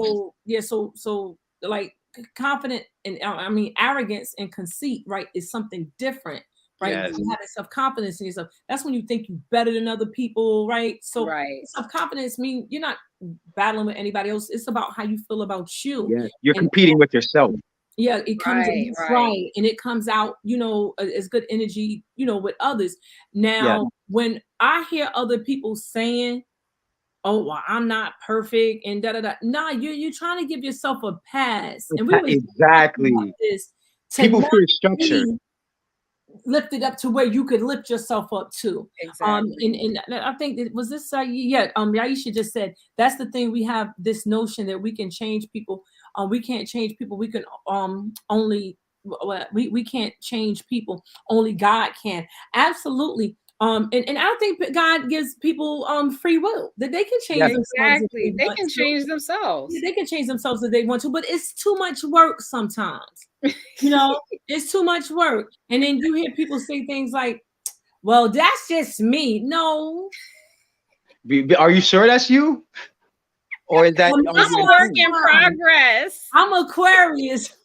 So like confident and I mean arrogance and conceit, right, is something different, right? Yes. You have self-confidence in yourself. That's when you think you're better than other people, right? So self-confidence means you're not battling with anybody else. It's about how you feel about you. Yeah, you're competing with yourself. Yeah, it comes right, and it comes out, as good energy, with others. Now, when I hear other people saying, "Oh, well, I'm not perfect," and da da da, nah, you're trying to give yourself a pass, and we exactly this. People fear structure. Lift it up to where you could lift yourself up too. Exactly. And I think it was this. Aisha just said that's the thing. We have this notion that we can change people. We can't change people. We can only we can't change people. Only God can. Absolutely. And I think God gives people free will, that they can change themselves. Exactly. They can change themselves. Yeah, they can change themselves if they want to, but it's too much work sometimes. It's too much work. And then you hear people say things like, "Well, that's just me." No. Are you sure that's you? Or is that I'm a work in progress? I'm Aquarius.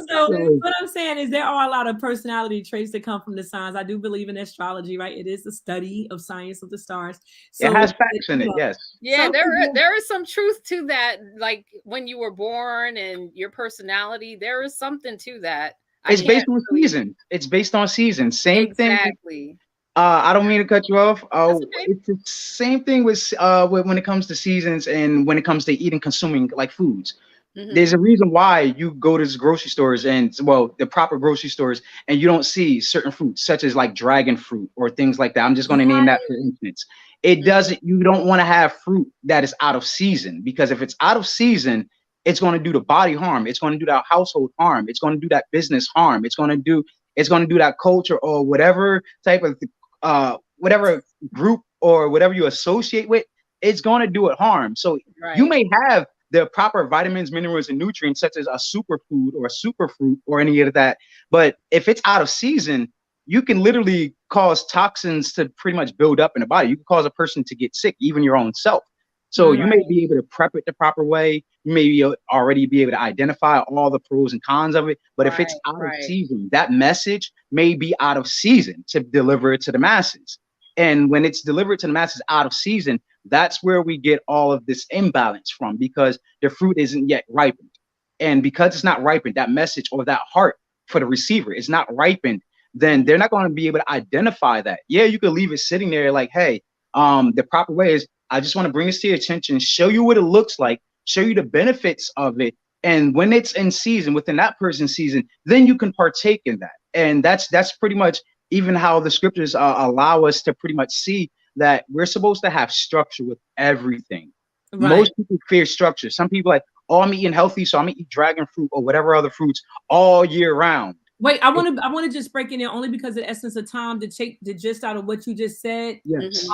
So what I'm saying is there are a lot of personality traits that come from the signs. I do believe in astrology, right? It is the study of science of the stars. So it has facts in it, yes. Yeah, there is some truth to that. Like when you were born and your personality, there is something to that. It's based on season. It's based on season. Same thing. Exactly. I don't mean to cut you off. It's the same thing with when it comes to seasons and when it comes to eating, consuming like foods. There's a reason why you go to grocery stores and the proper grocery stores and you don't see certain fruits such as like dragon fruit or things like that. I'm just going to name that for instance. You don't want to have fruit that is out of season, because if it's out of season, it's going to do the body harm. It's going to do that household harm. It's going to do that business harm. It's going to do that culture or whatever type of whatever group or whatever you associate with. It's going to do it harm. So you may have the proper vitamins, minerals, and nutrients, such as a superfood or a superfruit or any of that. But if it's out of season, you can literally cause toxins to pretty much build up in the body. You can cause a person to get sick, even your own self. So you may be able to prep it the proper way. You may already be able to identify all the pros and cons of it. But if it's out of season, that message may be out of season to deliver it to the masses. And when it's delivered to the masses out of season, that's where we get all of this imbalance from, because the fruit isn't yet ripened. And because it's not ripened, that message or that heart for the receiver is not ripened, then they're not going to be able to identify that. Yeah, you could leave it sitting there like, hey, the proper way is, I just want to bring this to your attention, show you what it looks like, show you the benefits of it. And when it's in season, within that person's season, then you can partake in that. And that's pretty much even how the scriptures allow us to pretty much see that we're supposed to have structure with everything. Right. Most people fear structure. Some people like, oh, I'm eating healthy, so I'm gonna eat dragon fruit or whatever other fruits all year round. Wait, I want to just break in there only because of the essence of time to take the gist out of what you just said. Yes.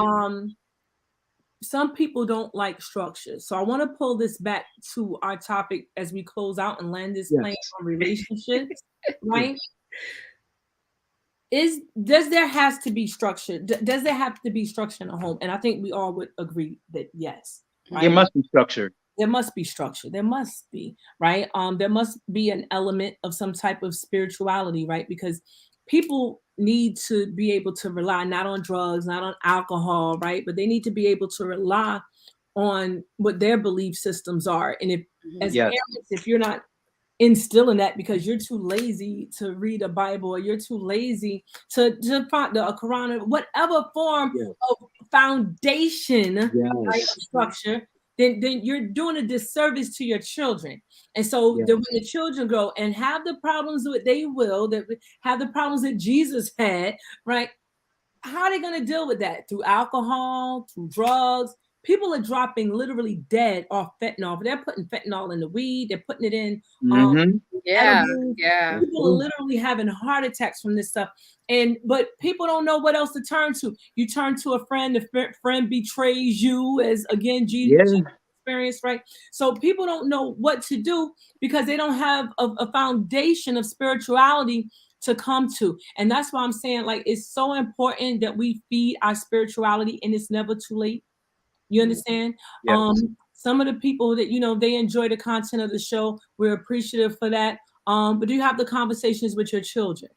Some people don't like structure. So I want to pull this back to our topic as we close out and land this plane Yes. on relationships, right? Yes. Does there has to be structure? Does there have to be structure in a home? And I think we all would agree that yes, There right? must be structure. There must be structure. There must be, right? There must be an element of some type of spirituality, right? Because people need to be able to rely not on drugs, not on alcohol, right? But they need to be able to rely on what their belief systems are. And if, as Yes. parents, if you're not instilling that because you're too lazy to read a Bible or you're too lazy to find a Quran or whatever form Yes. of foundation, right, Yes. of structure, then you're doing a disservice to your children. And so Yes. when the children grow and have the problems that they will, that have the problems that Jesus had, right? How are they going to deal with that? Through alcohol, through drugs? People are dropping literally dead off fentanyl. They're putting fentanyl in the weed. They're putting it in Mm-hmm. Yeah, edibles. yeah. People are literally having heart attacks from this stuff. But people don't know what else to turn to. You turn to a friend, the friend betrays you, as again Yeah. Jesus experience, right? So people don't know what to do because they don't have a foundation of spirituality to come to. And that's why I'm saying, like, it's so important that we feed our spirituality, and it's never too late. You understand? Yes. Some of the people that they enjoy the content of the show, we're appreciative for that. But do you have the conversations with your children?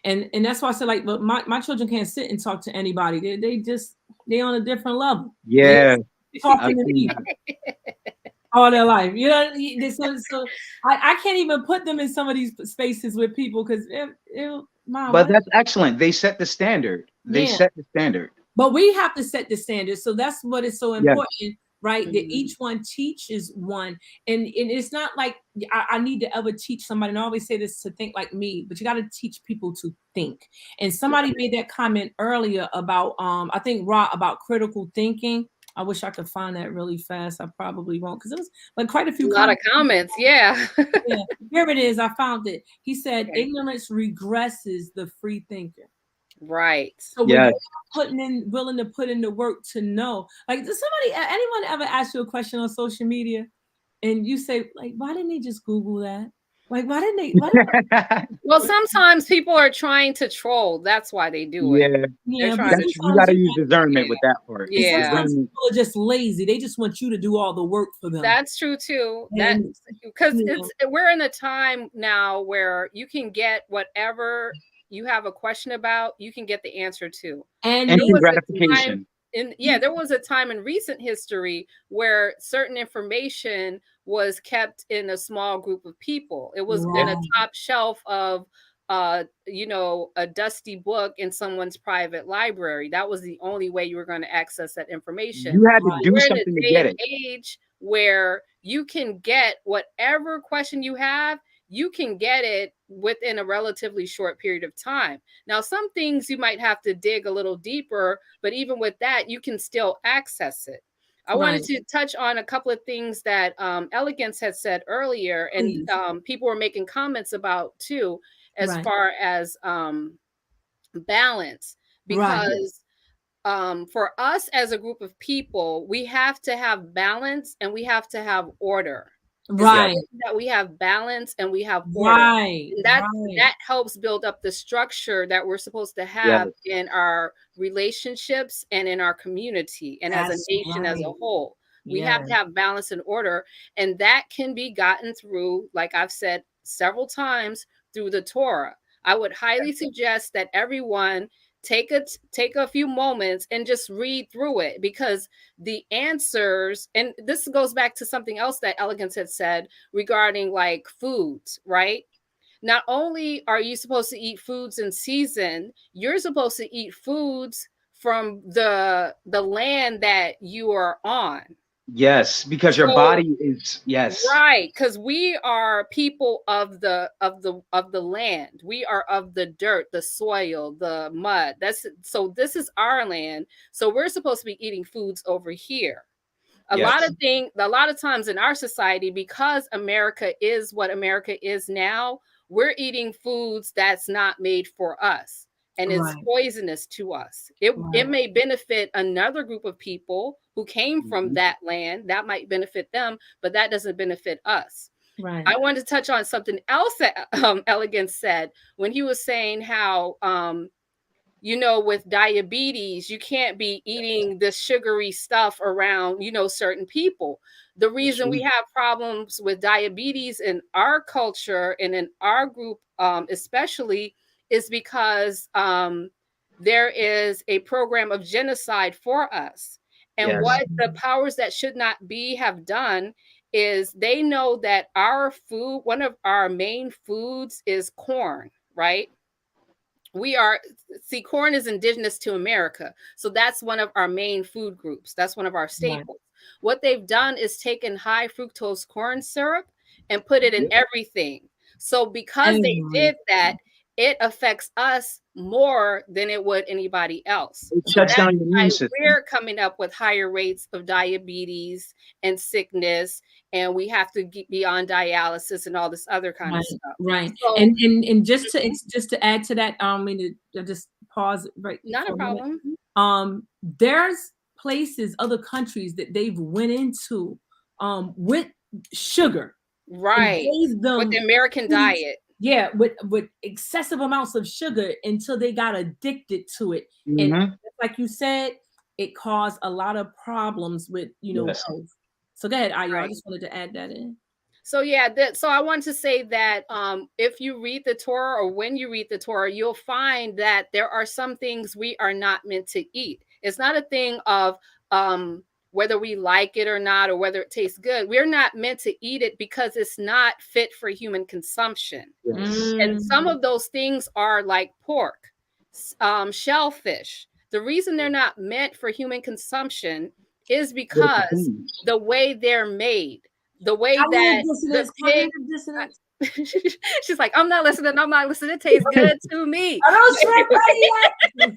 And that's why I said, like, but my children can't sit and talk to anybody. They on a different level. Yeah. They're I've talking to seen me that. all their life. So I can't even put them in some of these spaces with people because mom, But what? that's excellent. They set the standard. They Yeah. set the standard. But we have to set the standard. So that's what is so Yes. important, right? That each one teaches one. And it's not like I need to ever teach somebody. And I always say this, to think like me, but you got to teach people to think. And somebody made that comment earlier about I think Ra, about critical thinking. I wish I could find that really fast. I probably won't, because it was like quite a few A lot of comments. Yeah. Yeah, here it is. I found it. He said, Okay. ignorance regresses the free thinker. Right. So when Yes. you're willing to put in the work to know, like, does anyone ever ask you a question on social media and you say, like, why didn't they just Google that? Like, why didn't they? Well, sometimes people are trying to troll. That's why they do it. Yeah. They're Yeah, but trying to You troll. sometimes gotta use discernment with Yeah. that part. and Yeah. sometimes Discernment. people are just lazy. They just want you to do all the work for them. That's true too. That And, because you know, we're in a time now where you can get whatever you have a question about, you can get the answer to. and There Instant was a time gratification. there was a time in recent history where certain information was kept in a small group of people. It was in a right, top shelf of a dusty book in someone's private library. That was the only way you were going to access that information. You had to right, do We're in a something to day get and it. age where you can get whatever question you have, you can get it within a relatively short period of time. Now, some things you might have to dig a little deeper, but even with that, you can still access it. I wanted right. to touch on a couple of things that Elegance had said earlier, and Please. people were making comments about too, as Right, far as balance, right, because for us as a group of people, we have to have balance and we have to have order. It's Yes. right, important that we have balance and we have order. right, And right. that helps build up the structure that we're supposed to Yes. have in our relationships and in our community and as a That's nation as a right. whole. We Yeah. have to have balance and order, and that can be gotten through, like I've said several times, through the Torah. I would highly suggest that everyone take a few moments and just read through it, because the answers, and this goes back to something else that Elegance had said regarding like foods, right? Not only are you supposed to eat foods in season, you're supposed to eat foods from the land that you are on. Yes, because your So body is, yes. right, because we are people of the land. We are of the dirt, the soil, the mud. This is our land. So we're supposed to be eating foods over here. Yes. A lot of times in our society, because America is what America is now, we're eating foods that's not made for us, and it's Right, poisonous to us. It right, may benefit another group of people who came from Mhm. that land, that might benefit them, but that doesn't benefit us. right. I wanted to touch on something else that Elegance said when he was saying how with diabetes, you can't be eating this sugary stuff around, certain people. The That's reason we true. have problems with diabetes in our culture and in our group, especially, is because there is a program of genocide for us. And Yes. what the powers that should not be have done is they know that our food, one of our main foods is corn, right? we are See, corn is indigenous to America, so that's one of our main food groups. That's one of our Right. staples. What they've done is taken high fructose corn syrup and put it in Yep. everything. So because they Everything. did that, it affects us more than it would anybody else. It So shuts that's down your immune why system. we're coming up with higher rates of diabetes and sickness, and we have to be on dialysis and all this other kind of Right, stuff. right. So And just to mhm, just to add to that, I mean to just pause right not a for a minute. problem. There's places, other countries that they've went into with sugar and Right. gave With the them American foods, diet. yeah, with excessive amounts of sugar until they got addicted to it. And Hmm. like you said, it caused a lot of problems with, Yes. health. So go ahead, Ayo. I Right. just wanted to add that in. So yeah, so I want to say that if you read the Torah, or when you read the Torah, you'll find that there are some things we are not meant to eat. It's not a thing of whether we like it or not, or whether it tastes good. We're not meant to eat it because it's not fit for human consumption. Yes. And some Mm, of those things are like pork, shellfish. The reason they're not meant for human consumption is Good because things. the way they're made, the way cognitive that the dissonance, pig, cognitive dissonance. she's like, I'm not listening. I'm not listening. It tastes good to me. I don't shrimp ready yet.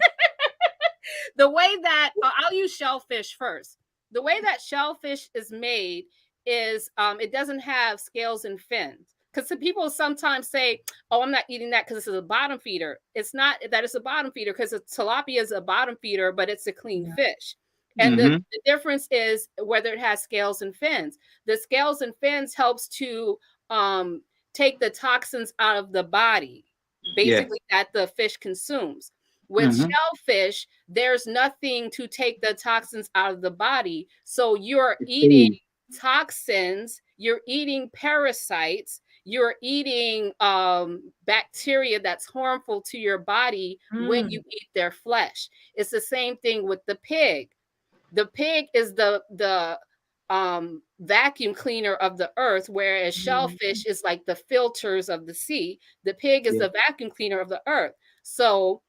The way that I'll use shellfish first. The way that shellfish is made is it doesn't have scales and fins. Because some people sometimes say, "Oh, I'm not eating that because it's a bottom feeder." It's not that it's a bottom feeder, because a tilapia is a bottom feeder, but it's a clean Yeah. fish. And the, Hmm. the difference is whether it has scales and fins. The scales and fins helps to um, take the toxins out of the body, Yeah. basically, that the fish consumes. With Hmm. shellfish, there's nothing to take the toxins out of the body. So you're It's eating food. toxins, you're eating parasites, you're eating bacteria that's harmful to your body when you Mm, eat their flesh. It's the same thing with the pig. The pig is the vacuum cleaner of the earth, whereas mm, shellfish is like the filters of the sea. The pig is Yeah. the vacuum cleaner of the earth. So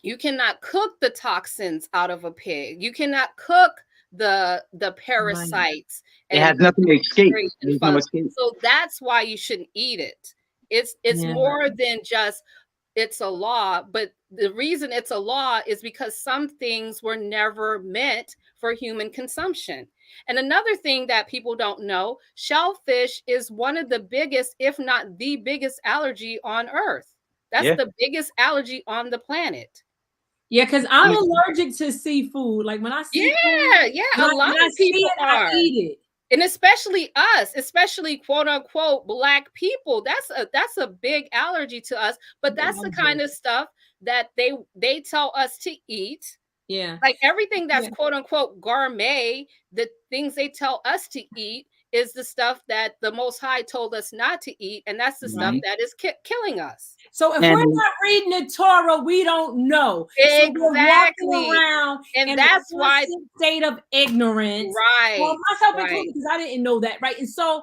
you cannot cook the toxins out of a pig. You cannot cook the right. parasites It and has nothing to escape. bacteria and There's no fungus. escape. So that's why you shouldn't eat it. It's Yeah. more than just it's a law, but the reason it's a law is because some things were never meant for human consumption. And another thing that people don't know, shellfish is one of the biggest, if not the biggest allergy on earth. That's Yeah. the biggest allergy on the planet. Yeah, because I'm Honestly. allergic to seafood. Like when I see food, Yeah, a lot when I of see people it, I are. eat it. And especially us, especially quote unquote black people. That's a big allergy to us, but that's the kind of stuff that they tell us to eat. Yeah. Like everything that's Yeah. quote unquote gourmet, the things they tell us to eat is the stuff that the Most High told us not to eat, and that's the stuff Mhm. Right. that is killing us. So if we're And not reading the Torah, we don't know. So we're walking Exactly. around And in a that's why, constant state of ignorance. Well, right, myself right. included, because I didn't know that, right? And so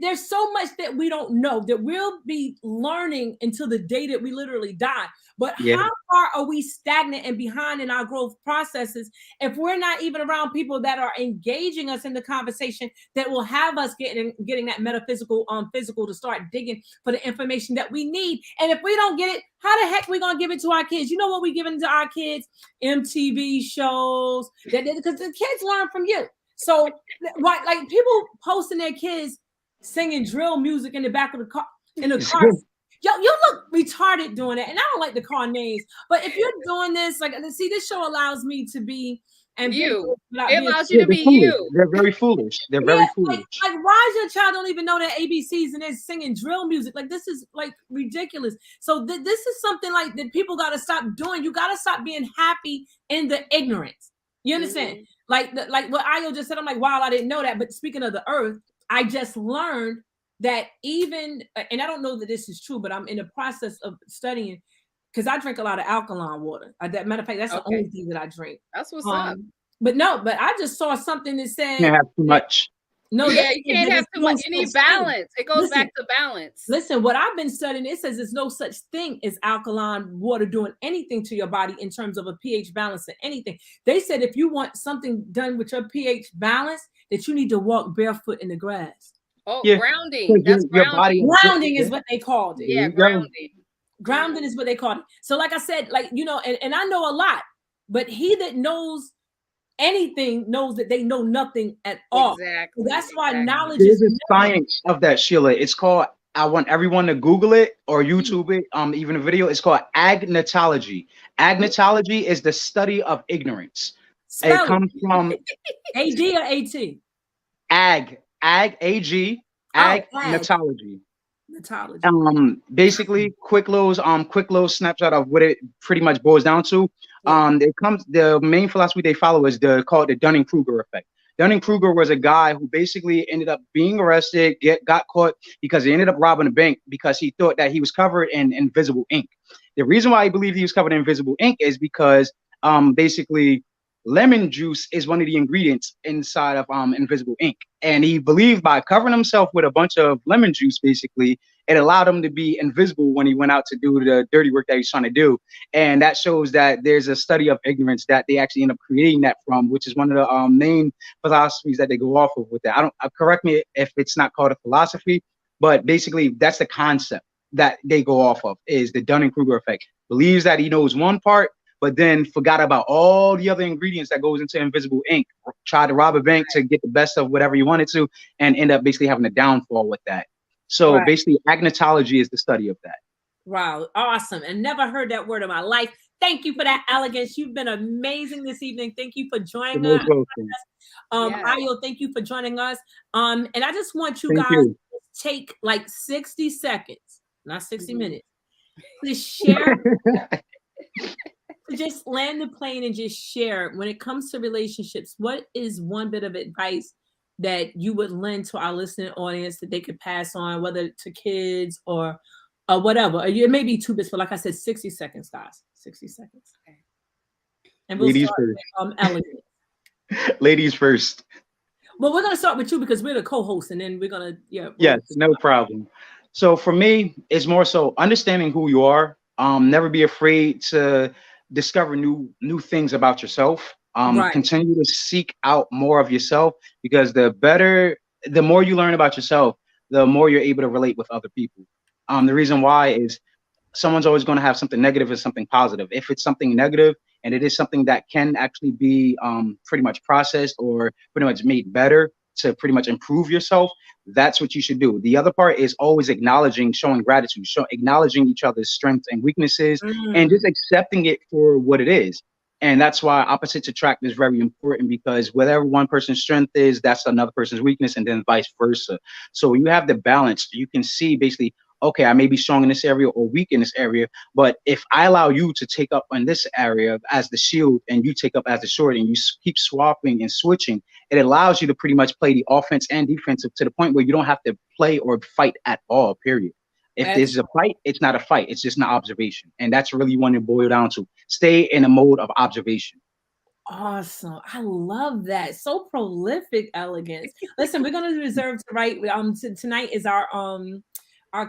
there's so much that we don't know that we'll be learning until the day that we literally die. But Yeah. how far are we stagnant and behind in our growth processes if we're not even around people that are engaging us in the conversation that will have us getting that metaphysical physical to start digging for the information that we need? And if we don't get it, how the heck we gonna give it to our kids? You know what we giving to our kids? MTV shows because the kids learn from you. So like people posting their kids singing drill music in the back of the car in the car. Yo, you look retarded doing it, and I don't like to call names, but if you're doing this, like, see, this show allows me to be and You. without It being- allows you to be you. They're very foolish. They're yeah, very foolish. like why is your child don't even know their ABCs and they're singing drill music? Like, this is like ridiculous. So this is something like that people got to stop doing. You got to stop being happy in the ignorance. You understand? Like what Ayo just said. I'm like, wow, I didn't know that. But speaking of the earth, I just learned that even, and I don't know that this is true, but I'm in the process of studying because I drink a lot of alkaline water. That matter of fact, that's the only thing that I drink. That's what's up. But I just saw something that said You can't have too much. no, Yeah, you can't have too much. You need balance. It goes back to balance. Listen, what I've been studying, it says there's no such thing as alkaline water doing anything to your body in terms of a pH balance or anything. They said if you want something done with your pH balance, that you need to walk barefoot in the grass. Oh, Yeah. grounding. That's Your body- grounding. Grounding is what they called it. Yeah, grounding. Grounding is what they called it. So like I said, like, you know, and I know a lot, but he that knows anything knows that they know nothing at all. Exactly. So that's why knowledge There's is a science of that, Sheila. It's called, I want everyone to Google it or YouTube it, even a video. It's called agnotology. Agnotology is the study of ignorance. spell It comes from AD or AT? A-G, agnotology. Natology. Basically quick little snapshot of what it pretty much boils down to. The main philosophy they follow is called the Dunning-Kruger effect. Dunning-Kruger was a guy who basically ended up being arrested, got caught because he ended up robbing a bank because he thought that he was covered in invisible ink. The reason why he believed he was covered in invisible ink is because basically lemon juice is one of the ingredients inside of invisible ink. And he believed by covering himself with a bunch of lemon juice, basically, it allowed him to be invisible when he went out to do the dirty work that he's trying to do. And that shows that there's a study of ignorance that they actually end up creating that from, which is one of the main philosophies that they go off of with that. Correct me if it's not called a philosophy, but basically that's the concept that they go off of, is the Dunning-Kruger effect. Believes that he knows one part, but then forgot about all the other ingredients that goes into invisible ink. Tried to rob a bank to get the best of whatever he wanted to, and end up basically having a downfall with that. So basically, agnotology is the study of that. Wow, awesome. And never heard that word in my life. Thank you for that, elegance. You've been amazing this evening. Thank you for joining us. Ayo, thank you for joining us. And I just want you guys to take like 60 seconds, not 60 minutes, to share. To just land the plane and just share, when it comes to relationships, what is one bit of advice that you would lend to our listening audience that they could pass on, whether to kids or whatever? It may be 2 bits, but like I said, 60 seconds, guys. 60 seconds. Okay. And we'll Ladies start first. with Elegant. Ladies first. Well, we're gonna start with you because we're the co-host, and then we're gonna Yes, no problem. So for me, it's more so understanding who you are. Never be afraid to discover new things about yourself. Continue to seek out more of yourself, because the more you learn about yourself, the more you're able to relate with other people. The reason why is someone's always going to have something negative and something positive. If it's something negative and it is something that can actually be pretty much processed or pretty much made better to pretty much improve yourself, that's what you should do. The other part is always acknowledging, showing gratitude, acknowledging each other's strengths and weaknesses, and just accepting it for what it is. And that's why opposites attract is very important, because whatever one person's strength is, that's another person's weakness, and then vice versa. So when you have the balance, you can see basically, okay, I may be strong in this area or weak in this area, but if I allow you to take up on this area as the shield and you take up as the sword, and you keep swapping and switching, it allows you to pretty much play the offense and defensive to the point where you don't have to play or fight at all, period. If there's a fight, it's not a fight. It's just an observation. And that's really what you boil down to. Stay in a mode of observation. Awesome. I love that. So prolific, Elegance. Listen, we're gonna reserve the right. Tonight is our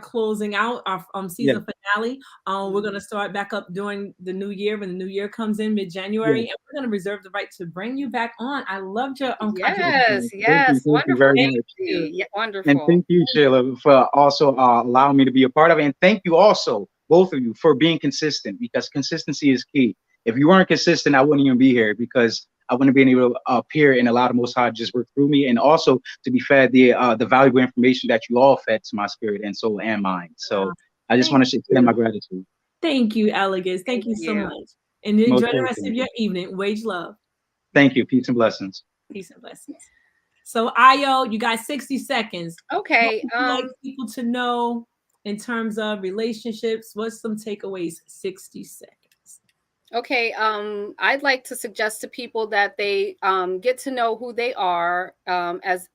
closing out, our Yeah, season finale. We're gonna start back up during the new year when the new year comes in yeah. mid-January, and we're gonna reserve the right to bring you back on. I loved your Yes, contribution. yes, Thank you wonderful, very Thank much. you. Casey. Yeah, And wonderful. thank you, Sheila, for also allowing me to be a part of it. And thank you also, both of you, for being consistent, because consistency is key. If you weren't consistent, I wouldn't even be here, because I wouldn't be able to appear and allow the Most High to just work through me, and also to be fed the valuable information that you all fed to my spirit and soul and mind. So I just Thank want to extend my you. gratitude. Thank you, Elegance. Thank Thank you so you. much. And Most enjoy the rest of certainly. your evening. Wage love. Thank you. Peace and blessings. Peace and blessings. So Ayo, you got 60 seconds. What Okay. would you like people to know in terms of relationships? What's some takeaways? 60 seconds. Okay, I'd like to suggest to people that they get to know who they are as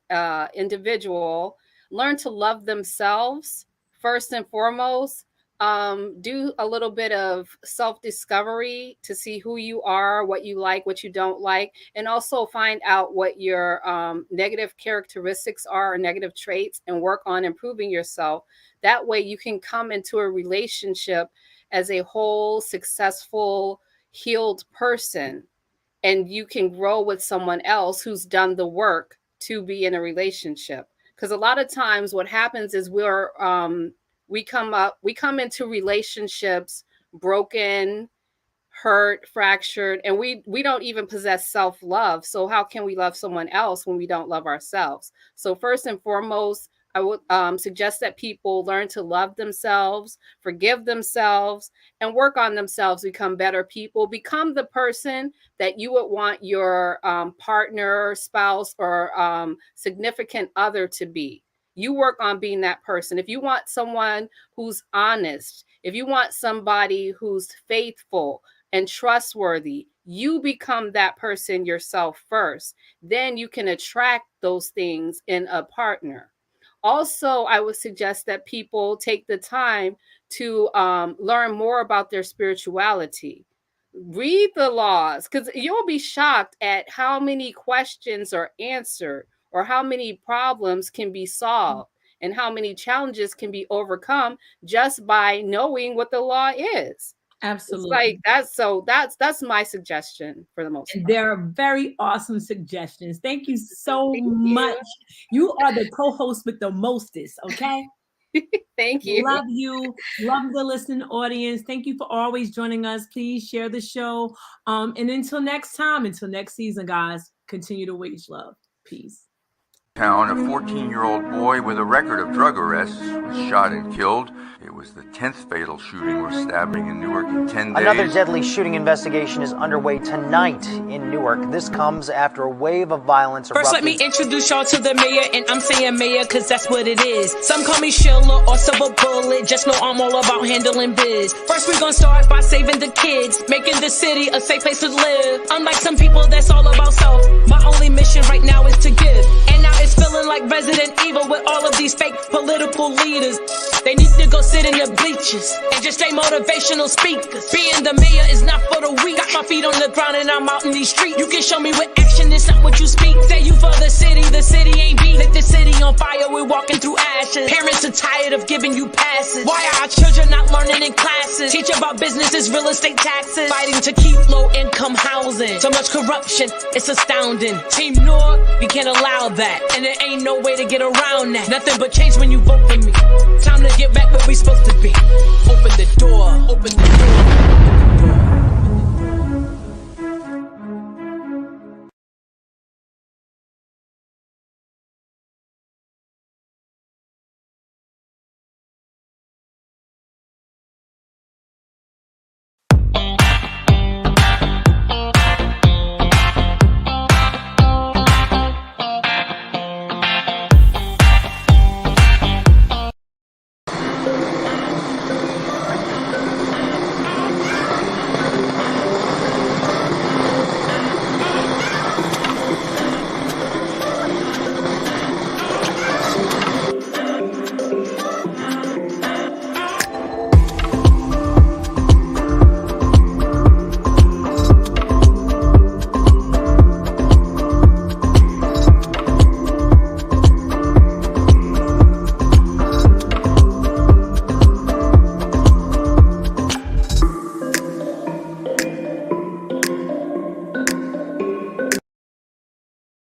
individual, learn to love themselves first and foremost. Do a little bit of self-discovery to see who you are, what you like, what you don't like, and also find out what your negative characteristics are or negative traits, and work on improving yourself. That way you can come into a relationship as a whole, successful, healed person, and you can grow with someone else who's done the work to be in a relationship. Because a lot of times what happens is we come into relationships broken, hurt, fractured, and we don't even possess self-love. So how can we love someone else when we don't love ourselves? So first and foremost, I would suggest that people learn to love themselves, forgive themselves, and work on themselves, become better people, become the person that you would want your partner, spouse, or significant other to be. You work on being that person. If you want someone who's honest, if you want somebody who's faithful and trustworthy, you become that person yourself first. Then you can attract those things in a partner. Also, I would suggest that people take the time to learn more about their spirituality. Read the laws, because you'll be shocked at how many questions are answered, or how many problems can be solved, and how many challenges can be overcome just by knowing what the law is. It's like Absolutely. that's my suggestion for the most And part. they're very awesome suggestions. Thank you so Thank much. you. You are the co-host with the mostest, okay? Thank you. Love you. Love the listening audience. Thank you for always joining us. Please share the show. And until next time, until next season, guys, continue to wage love. Peace. Town, a 14-year-old boy with a record of drug arrests was shot and killed. It was the 10th fatal shooting or stabbing in Newark in 10 days. Another deadly shooting investigation is underway tonight in Newark. This comes after a wave of violence erupted. First, let me introduce y'all to the mayor, and I'm saying mayor because that's what it is. Some call me Sheila or Silver Bullet, just know I'm all about handling biz. First, we're gonna start by saving the kids, making the city a safe place to live. Unlike some people, that's all about self. My only mission right now is to give, and now it's feeling like Resident Evil with all of these fake political leaders. They need to go sit in the bleachers and just stay motivational speakers. Being the mayor is not for the weak. Got my feet on the ground and I'm out in these streets. You can show me with action, it's not what you speak. Say you for the city ain't beat. Lit the city on fire, we're walking through ashes. Parents are tired of giving you passes. Why are our children not learning in classes? Teach about businesses, real estate taxes. Fighting to keep low income housing. So much corruption, it's astounding. Team North, we can't allow that. And there ain't no way to get around that. Nothing but change when you vote for me. Time to get back where we supposed to be. Open the door, open the door.